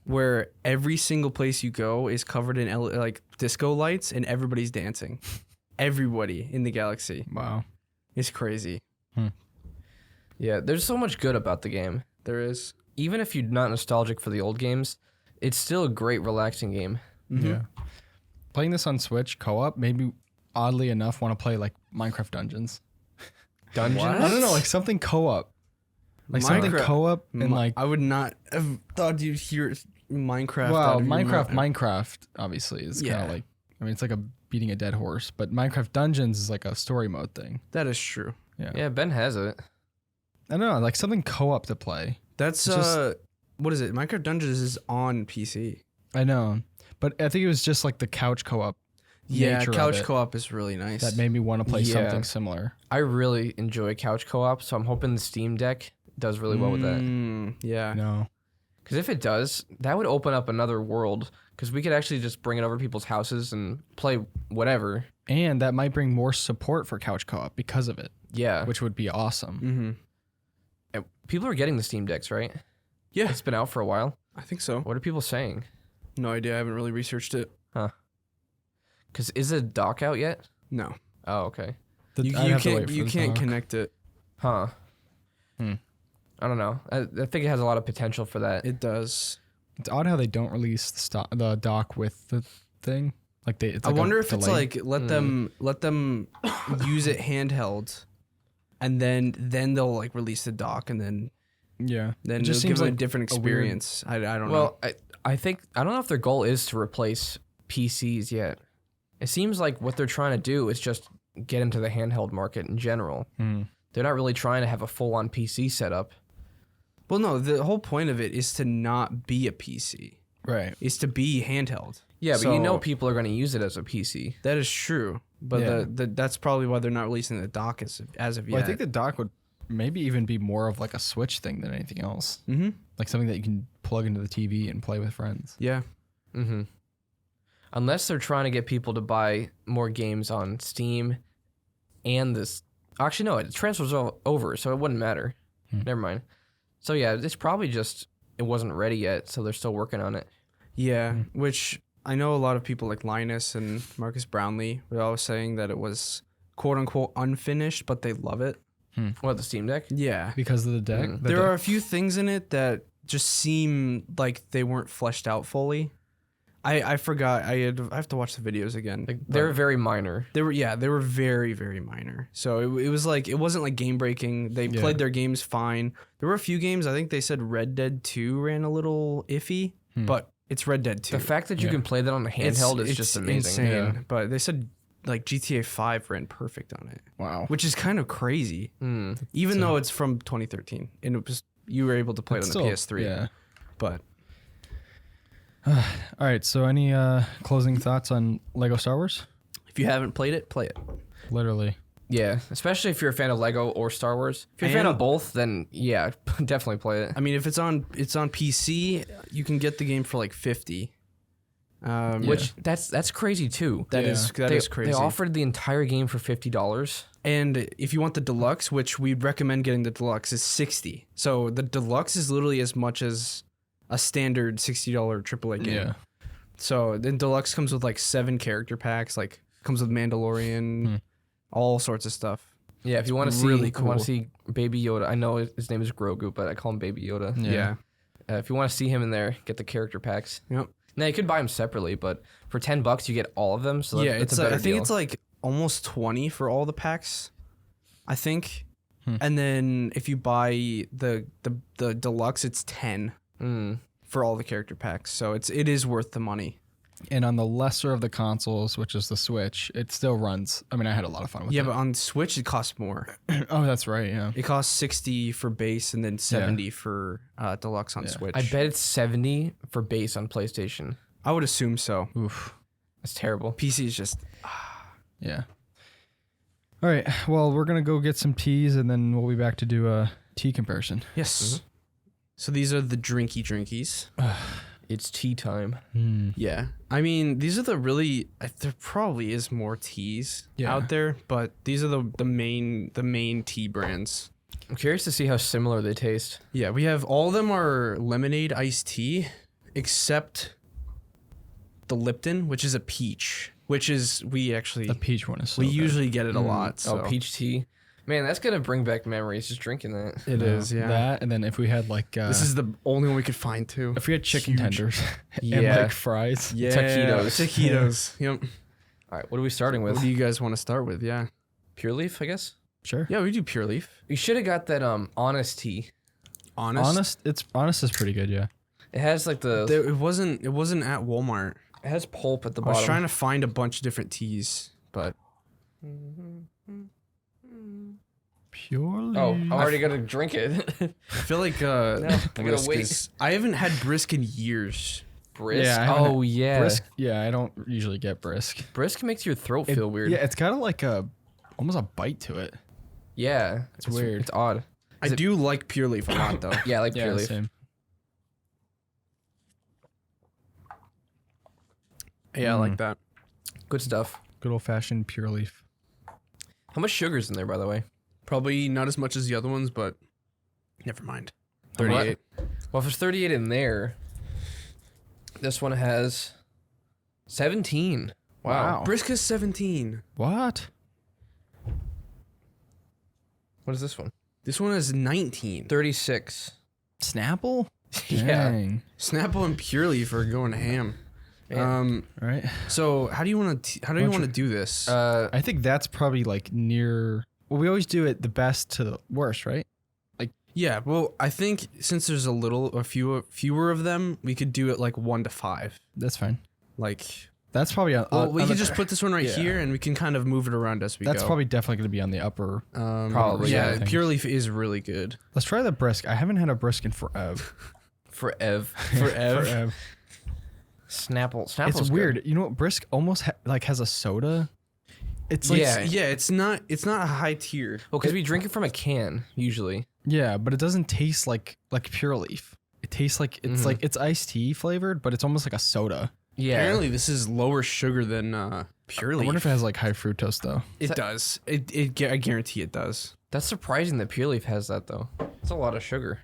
where every single place you go is covered in like disco lights and everybody's dancing. Everybody in the galaxy.
Wow.
It's crazy.
Yeah, there's so much good about the game.
There is.
Even if you're not nostalgic for the old games, it's still a great, relaxing game.
Yeah. Playing this on Switch co-op made me, oddly enough, want to play like Minecraft Dungeons.
Dungeons?
What?
I don't know, like something co-op. Like something
Minecraft-
co-op and like
I would not have thought you'd hear Minecraft.
well,
out of your mouth.
Minecraft obviously is kind
Yeah.
of like I mean it's like a beating a dead horse, but Minecraft Dungeons is like a story mode thing.
That is true.
Yeah, Ben has it.
I don't know, like something co-op to play.
That's
Just-
what is it? Minecraft Dungeons is on PC.
I know, but I think it was just like the couch co-op.
Yeah,
nature of
couch
it
co-op is really nice.
that made me want to play
Yeah.
something similar.
I really enjoy couch co-op, so I'm hoping the Steam Deck does really well with that.
Yeah.
No.
Because if it does, that would open up another world. Because we could actually just bring it over to people's houses and play whatever.
And that might bring more support for couch co-op because of it,
Yeah.
which would be awesome.
Mm-hmm.
People are getting the Steam Decks, right?
Yeah,
It's been out for a while.
I think so.
What are people saying?
No idea. I haven't really researched it.
Because is a dock out yet?
No.
Oh, okay.
You
I'd have to wait for
you
the
can't
dock.
connect it.
Huh.
Hmm.
I don't know. I think it has a lot of potential for that.
It does.
It's odd how they don't release the dock with the thing. Like they. It's
I
like
wonder
a
if it's
delay.
like let them use it handheld, and then they'll like release the dock, and then
Yeah.
then
It just
it'll give
seems
it a
like
different
a weird-
experience. I don't know.
Well, I think I don't know if their goal is to replace PCs yet. It seems like what they're trying to do is just get into the handheld market in general.
Mm.
They're not really trying to have a full-on PC setup.
Well, no, the whole point of it is to not be a PC.
Right.
Is to be handheld.
Yeah, but
So,
people are going to use it as a PC.
that is true. But
Yeah.
that's probably why they're not releasing the dock as of yet.
Well, I think the dock would maybe even be more of like a Switch thing than anything else.
Mm-hmm.
Like something that you can plug into the TV and play with friends.
Yeah.
Mm-hmm. Unless they're trying to get people to buy more games on Steam and this. Actually, no, it transfers over, so it wouldn't matter. Never mind. So, yeah, it's probably just it wasn't ready yet, so they're still working on it.
Yeah, which I know a lot of people like Linus and Marcus Brownlee were always saying that it was quote unquote unfinished, but they love it.
What, the Steam Deck?
Yeah.
Because of the deck?
Mm.
There are a few things in it that just seem like they weren't fleshed out fully. I forgot. I have to watch the videos again.
Like, they're very minor.
They were very, very minor. So it was like, it wasn't like game breaking. They played their games fine. There were a few games, I think they said Red Dead 2 ran a little iffy, but it's Red Dead 2.
The fact that you can play that on the handheld is just amazing.
Insane.
Yeah.
But they said like GTA 5 ran perfect on it,
Wow.
which is kind of crazy, even though it's from 2013 and it was you were able to play it on the PS3.
Yeah.
But
All right. So, any closing thoughts on Lego Star Wars?
if you haven't played it, play it.
Literally.
Yeah, especially if you're a fan of Lego or Star Wars. If you're a fan of both, then yeah, definitely play it.
I mean, if it's on PC, you can get the game for like $50.
Which that's crazy too.
That is crazy.
They offered the entire game for $50.
And if you want the deluxe, which we'd recommend getting the deluxe, is $60. So the deluxe is literally as much as a standard $60 AAA game.
Yeah.
So then deluxe comes with like 7 character packs, like comes with Mandalorian, all sorts of stuff.
Yeah, if you want to see
really cool.
want to see Baby Yoda, I know his name is Grogu, but I call him Baby Yoda.
Yeah.
If you want to see him in there, get the character packs.
Yep.
Now you could buy them separately, but for $10 you get all of them. So
Yeah,
it's
it's
a better
I think
deal.
it's like almost 20 for all the packs, I think. And then if you buy the deluxe, it's 10 for all the character packs. So it is worth the money.
And on the lesser of the consoles, which is the Switch, it still runs. I mean, I had a lot of fun with it.
Yeah, but on Switch it costs more.
Oh, that's right. Yeah.
It costs $60 for base and then $70 for deluxe on Switch.
I bet it's $70 for base on PlayStation.
I would assume so.
Oof.
That's terrible.
PC is just
Yeah. All right. Well, we're gonna go get some teas, and then we'll be back to do a tea comparison.
yes. So these are the drinkies.
It's tea time.
Yeah. I mean, these are the really there probably is more teas out there, but these are the main tea brands.
I'm curious to see how similar they taste.
Yeah, we have all of them are lemonade iced tea, except the Lipton, which is a peach, which is
The peach one is so
we
good.
usually get it a lot. So.
Oh, peach tea. Man, that's going to bring back memories just drinking that.
It is, yeah.
That, and then if we had like
This is the only one we could find too.
if we had chicken tenders and
Yeah.
like fries.
Yeah,
Taquitos.
Taquitos. Yep.
All right, what are we starting with?
What do you guys want to start with? Yeah.
Pure leaf, I guess?
Sure.
Yeah, we do Pure Leaf.
You should have got that honest tea.
Honest.
Honest is pretty good. Yeah.
It has like
It wasn't at Walmart.
it has pulp at the
I
bottom.
was trying to find a bunch of different teas, but
Purely.
Oh, I'm already gonna drink it.
I feel like
I gotta
Brisk
wait.
is- I haven't had Brisk in years.
Brisk.
Yeah, I haven't
Oh yeah.
Brisk. Yeah, I don't usually get brisk.
Brisk makes your throat feel weird.
Yeah, it's got like almost a bite to it.
Yeah, it's
weird.
It's odd.
I do like Pure Leaf a lot though.
Yeah, I like pure leaf.
Same.
Yeah, I like that.
Good stuff.
Good old fashioned pure leaf.
How much sugar's in there, by the way?
Probably not as much as the other ones, but never mind.
How much?
38.
Well, if there's 38 in there, this one has 17. Wow.
Brisk is 17.
What?
What is this one?
This one is 19.
36.
Snapple?
Yeah.
Dang.
Snapple and Pure Leaf are going ham.
Right.
So how do you want to do this?
I think that's probably like near. Well, we always do it the best to the worst, right?
Yeah, well, I think since there's a fewer of them, we could do it like 1 to 5.
That's fine.
Like
That's probably on.
Well, we
on
can
the-
just put this one right here, and we can kind of move it around as we go.
That's probably definitely going to be on the upper.
Probably,
Yeah,
yeah.
Pure Leaf is really good.
Let's try the brisk. I haven't had a brisk in forever.
Forever.
Forever.
Snapple.
It's
Snapple's
weird.
good.
You know what? Brisk almost like has a soda. It's like
Yeah.
It's not a high tier.
Well, because we drink it from a can usually.
yeah, but it doesn't taste like Pure Leaf. It tastes like it's like it's iced tea flavored, but it's almost like a soda.
Yeah.
Apparently, this is lower sugar than Pure
I
Leaf.
wonder if it has like high fructose though.
It does. I guarantee it does.
That's surprising that Pure Leaf has that though. It's a lot of sugar.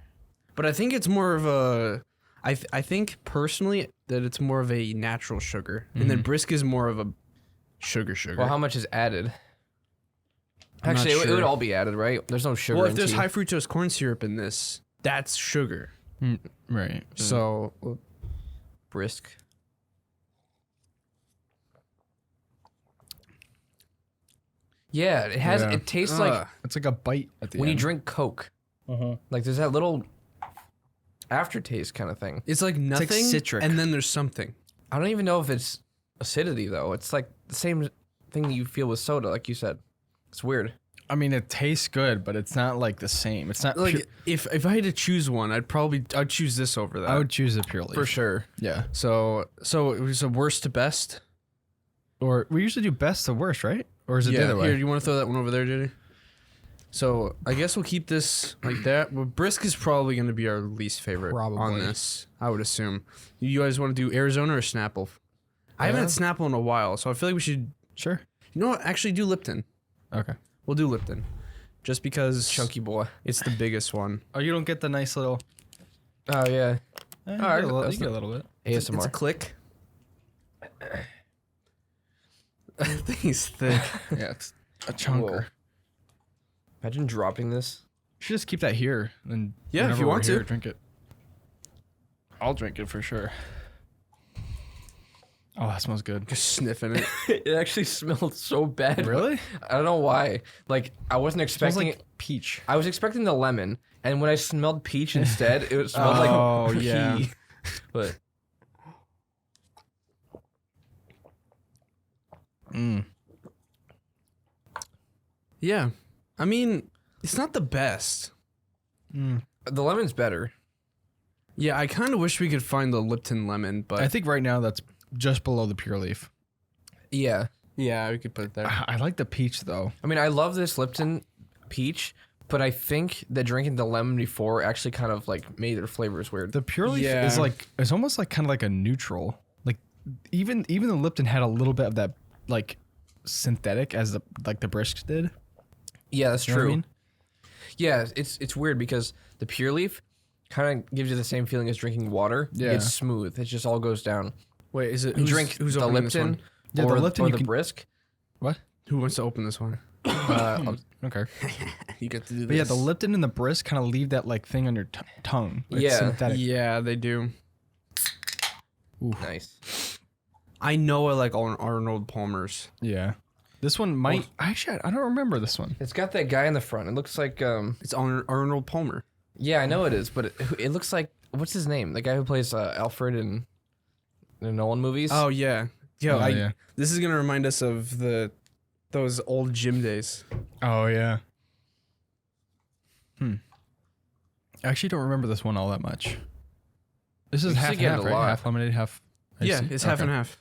But I think it's more of a. I think personally that it's more of a natural sugar, and then Brisk is more of a sugar.
Well, how much is added?
I'm not
Actually, it would
sure.
all be added, right? There's no sugar.
Well, if
in
there's
tea.
high fructose corn syrup in this, that's sugar.
Right.
So
Brisk. Yeah, it has.
Yeah.
It tastes like
It's like a bite at the
when you
end.
drink Coke. Like there's that little aftertaste kind of thing.
it's like nothing,
citric.
and then there's something.
I don't even know if it's acidity though. It's like the same thing that you feel with soda, like you said. It's weird.
I mean, it tastes good, but it's not like the same. It's not
Like
pure,
if I had to choose one, I'd choose this over that
I would choose a Pure Leaf
for sure.
Yeah.
So it was a worst to best.
Or we usually do best to worst, right? Or is it the other way?
Here, you want to throw that one over there, JD? So I guess we'll keep this like that. Well, Brisk is probably going to be our least favorite on
Probably.
this, I would assume. You guys want to do Arizona or Snapple? I haven't had Snapple in a while, so I feel like we should.
Sure.
You know what? Actually, do Lipton.
Okay.
We'll do Lipton, just because
Chunky boy.
it's the biggest one.
Oh, you don't get the nice little.
Oh yeah.
You
Alright,
get a little,
that's
you get a little bit.
It's
ASMR.
a click. That thing's thick.
Yeah, it's a chunker.
Whoa. Imagine dropping this.
You should just keep that here, and
Yeah, if
whenever
you
we're
want
here,
to.
drink it. I'll drink it for sure. Oh, that smells good.
Just sniffing it.
It actually smelled so bad.
Really?
I don't know why. Like I wasn't
It smells
expecting
like peach.
I was expecting the lemon, and when I smelled peach instead, it smelled
Oh,
like
yeah.
pea. But
Yeah. I mean, it's not the best.
the lemon's better.
Yeah, I kind of wish we could find the Lipton lemon, but
I think right now that's just below the Pure Leaf.
Yeah.
yeah, we could put it there.
I like the peach though.
I mean, I love this Lipton peach, but I think that drinking the lemon before actually kind of like made their flavors weird.
The Pure Leaf
Yeah.
is like it's almost like kind of like a neutral. Like even the Lipton had a little bit of that like synthetic as the Brisk did.
Yeah, that's
You know
true.
what I mean?
Yeah, it's weird because the Pure Leaf kind of gives you the same feeling as drinking water.
Yeah.
It's smooth. It just all goes down.
Wait, is it
You drink
who's
the
opening this
Lipton
one?
Yeah,
or
the Lipton
or
you
the
can-
Brisk.
What?
Who wants to open this one?
Okay.
You get to do this.
But yeah, the Lipton and the Brisk kind of leave that like thing on your tongue. It's
Yeah.
synthetic.
Yeah, they do.
Nice.
I know I like Arnold Palmer's.
Yeah. This one might actually I don't remember this one.
It's got that guy in the front. It looks like
It's Arnold Palmer.
yeah, I know it is, but it looks like what's his name? The guy who plays Alfred in the Nolan movies.
Oh yeah, yo,
Oh, yeah.
This is gonna remind us of those old gym days.
Oh yeah. I actually don't remember this one all that much. This is
used to
half and
get it
half,
a
right?
lot.
Half lemonade, half.
Yeah,
iced tea?
it's half
Okay.
and half.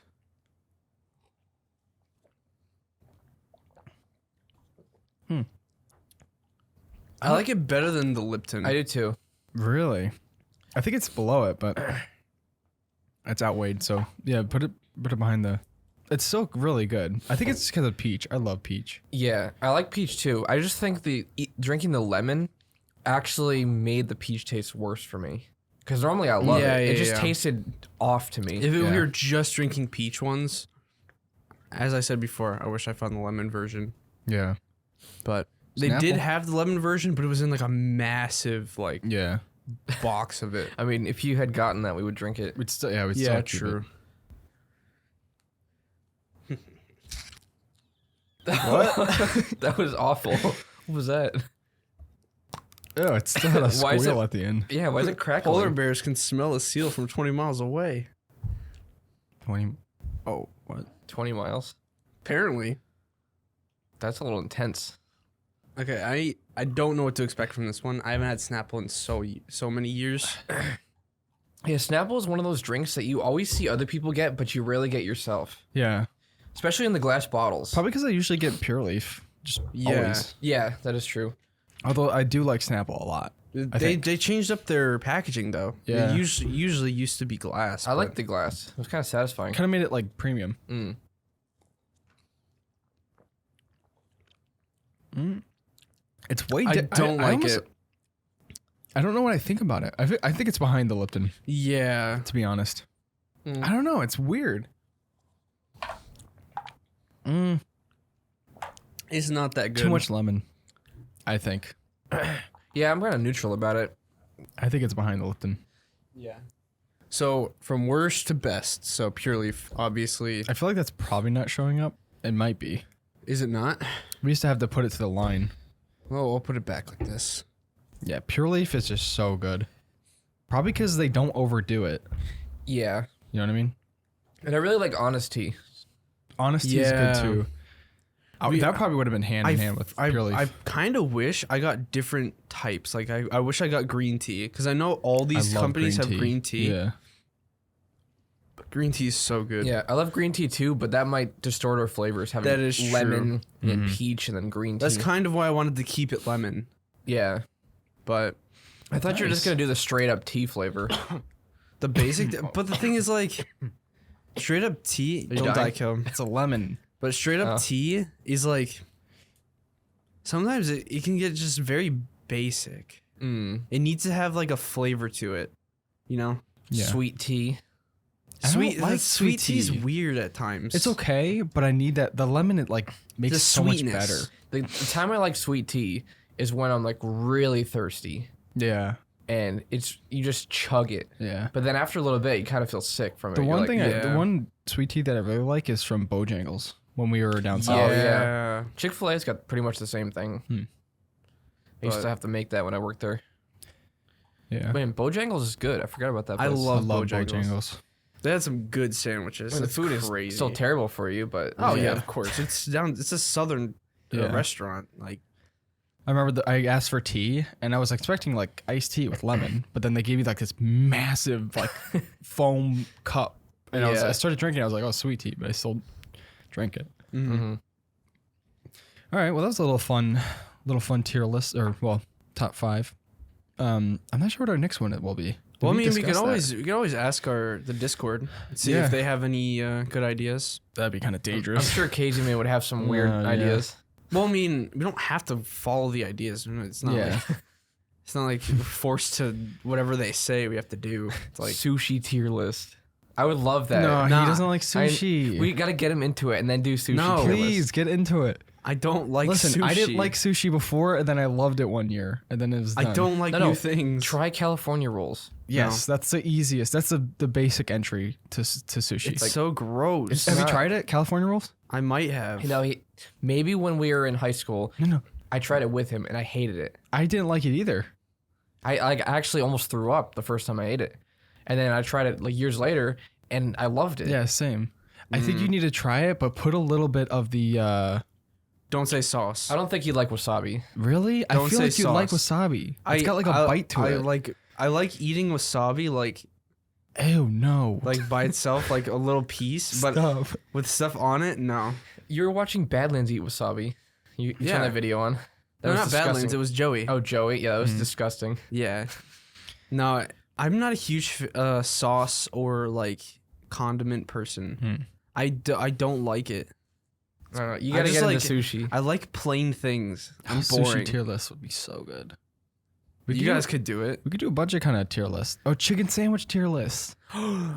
I like it better than the Lipton.
I do too.
Really? I think it's below it, but it's outweighed. So yeah, put it behind the. It's still really good. I think it's because of peach. I love peach.
Yeah, I like peach too. I just think drinking the lemon actually made the peach taste worse for me. Because normally I love
Yeah,
it.
yeah,
It just
yeah.
tasted off to me.
If we
Yeah.
were just drinking peach ones, as I said before, I wish I found the lemon version.
Yeah.
But they
Snapple?
did have the lemon version, but it was in like a massive like
Yeah.
box of it.
I mean, if you had gotten that, we would drink it.
We'd still we'd
Yeah,
still keep
true.
it.
That was awful. What was that?
Oh, it still had a
Why is
squeal
it-
at the end.
Yeah, why is it crackling?
Polar bears can smell a seal from 20 miles away.
20. Oh, what?
20 miles.
Apparently.
That's a little intense.
Okay, I don't know what to expect from this one. I haven't had Snapple in so many years.
Yeah, Snapple is one of those drinks that you always see other people get, but you rarely get yourself.
Yeah.
Especially in the glass bottles.
Probably because I usually get Pure Leaf. Just always.
Yeah, that is true.
Although I do like Snapple a lot.
They changed up their packaging though.
Yeah.
It usually used to be glass.
I like the glass. It was kind of satisfying.
Kind of made it like premium. It's way.
I don't like it.
I don't know what I think about it. I think it's behind the Lipton.
Yeah.
To be honest, I don't know. It's weird.
It's not that good.
Too much lemon. I think.
Yeah, I'm kind of neutral about it.
I think it's behind the Lipton.
Yeah. So from worst to best. So Pure Leaf, obviously.
I feel like that's probably not showing up. It might be.
Is it not?
We used to have to put it to the line.
Oh, I'll put it back like this.
Yeah, Pure Leaf is just so good. Probably because they don't overdo it.
Yeah.
You know what I mean?
And I really like Honest Tea.
Honesty is good too. That probably would have been hand in hand with Pure Leaf.
I kind of wish I got different types. Like I wish I got green tea because I know all these companies have green tea.
Yeah.
But green tea is so good.
Yeah, I love green tea too, but that might distort our flavors. Having
That is
lemon and peach and then green tea.
That's kind of why I wanted to keep it lemon.
Yeah.
But
I thought you were just going to do the straight up tea flavor.
the basic. But the thing is, like, straight up tea. Don't die, kill.
It's a lemon.
But straight up tea is like. Sometimes it can get just very basic. It needs to have like a flavor to it, you know.
Yeah.
Sweet tea.
Sweet tea is weird at times.
It's okay, but I need that. The lemon, it like makes it so much better.
The time I like sweet tea is when I'm like really thirsty.
Yeah.
And you just chug it.
Yeah.
But then after a little bit, you kind of feel sick from it.
The one thing,
yeah.
the one sweet tea that I really like is from Bojangles when we were down south.
Oh yeah. Chick-fil-A's got pretty much the same thing. I used to have to make that when I worked there.
Yeah.
Man, Bojangles is good. I forgot about that place.
I love
Bojangles.
They had some good sandwiches.
I mean, the food is still terrible for you, but
oh yeah, of course. It's a southern restaurant. Like
I remember I asked for tea and I was expecting like iced tea with lemon, but then they gave me like this massive like foam cup, and I started drinking. I was like, oh, sweet tea, but I still drank it. All right, well, that was a little fun tier list, or well, top 5. I'm not sure what our next one will be.
Well, I mean, we can always ask the Discord and see if they have any good ideas.
That'd be kind of dangerous.
I'm sure Casey Man would have some weird ideas.
Well, I mean, we don't have to follow the ideas. It's not like it's not like we're forced to whatever they say we have to do. It's like
sushi tier list. I would love that.
No, he doesn't like sushi.
We got to get him into it and then do sushi.
No,
tier
please
list.
get into it.
I don't like
Listen,
sushi.
I didn't like sushi before, and then I loved it one year, and then it was done.
I don't like new things.
Try California rolls.
Yes, that's the easiest. That's the basic entry to sushi.
It's like, so gross.
Have you tried it? California rolls?
I might have.
You know, maybe when we were in high school,
No.
I tried it with him and I hated it.
I didn't like it either.
I actually almost threw up the first time I ate it, and then I tried it like years later and I loved it.
Yeah, same. I think you need to try it, but put a little bit of the.
Don't say sauce.
I don't think you'd like wasabi.
Really? I feel like you
sauce.
like wasabi. It's got like a bite to it.
I like eating wasabi like.
Ew, no.
Like by itself, like a little piece, but with stuff on it, no.
You were watching Badlands eat wasabi. You turned that video on.
That was not disgusting. Badlands, it was Joey.
Oh, Joey? Yeah, that was disgusting.
Yeah. No, I'm not a huge sauce or like condiment person. I don't like it.
I don't know. You gotta get into sushi.
I like plain things. I'm boring.
Sushi tier list would be so good.
You guys could do it.
We could do a budget kind of tier list. Oh, chicken sandwich tier list.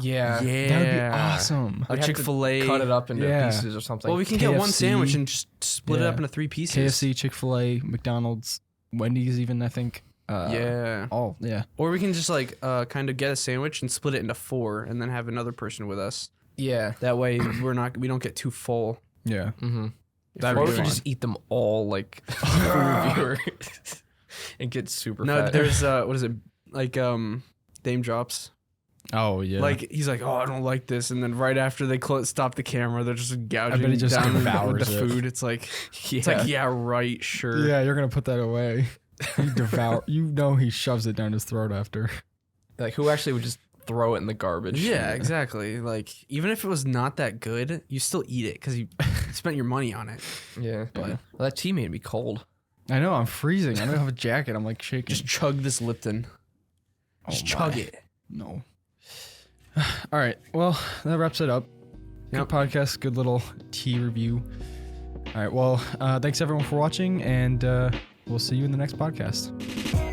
Yeah.
That would be awesome.
Like Chick-fil-A.
Cut it up into pieces or something.
Well, we can get one sandwich and just split it up into 3 pieces.
KFC, Chick-fil-A, McDonald's, Wendy's even, I think. Or
we can just like kind of get a sandwich and split it into 4 and then have another person with us.
Yeah.
That way we don't get too full.
Yeah.
Or we could just eat them all like food reviewer and get super fat.
No, there's what is it? Like Dame Drops.
Oh yeah.
Like he's like, oh, I don't like this, and then right after they stop the camera, they're just gouging
he just
down
devours
the
it.
food. It's like, yeah, right, sure.
Yeah, you're gonna put that away. He he shoves it down his throat after.
Like, who actually would just throw it in the garbage?
Yeah, exactly. Like, even if it was not that good, you still eat it because you spent your money on it.
Yeah. But well, that tea made me cold.
I know, I'm freezing. I don't have a jacket. I'm like shaking.
Just chug this Lipton. Just chug it.
No. All right. Well, that wraps it up. Good podcast. Good little tea review. All right. Well, thanks everyone for watching, and we'll see you in the next podcast.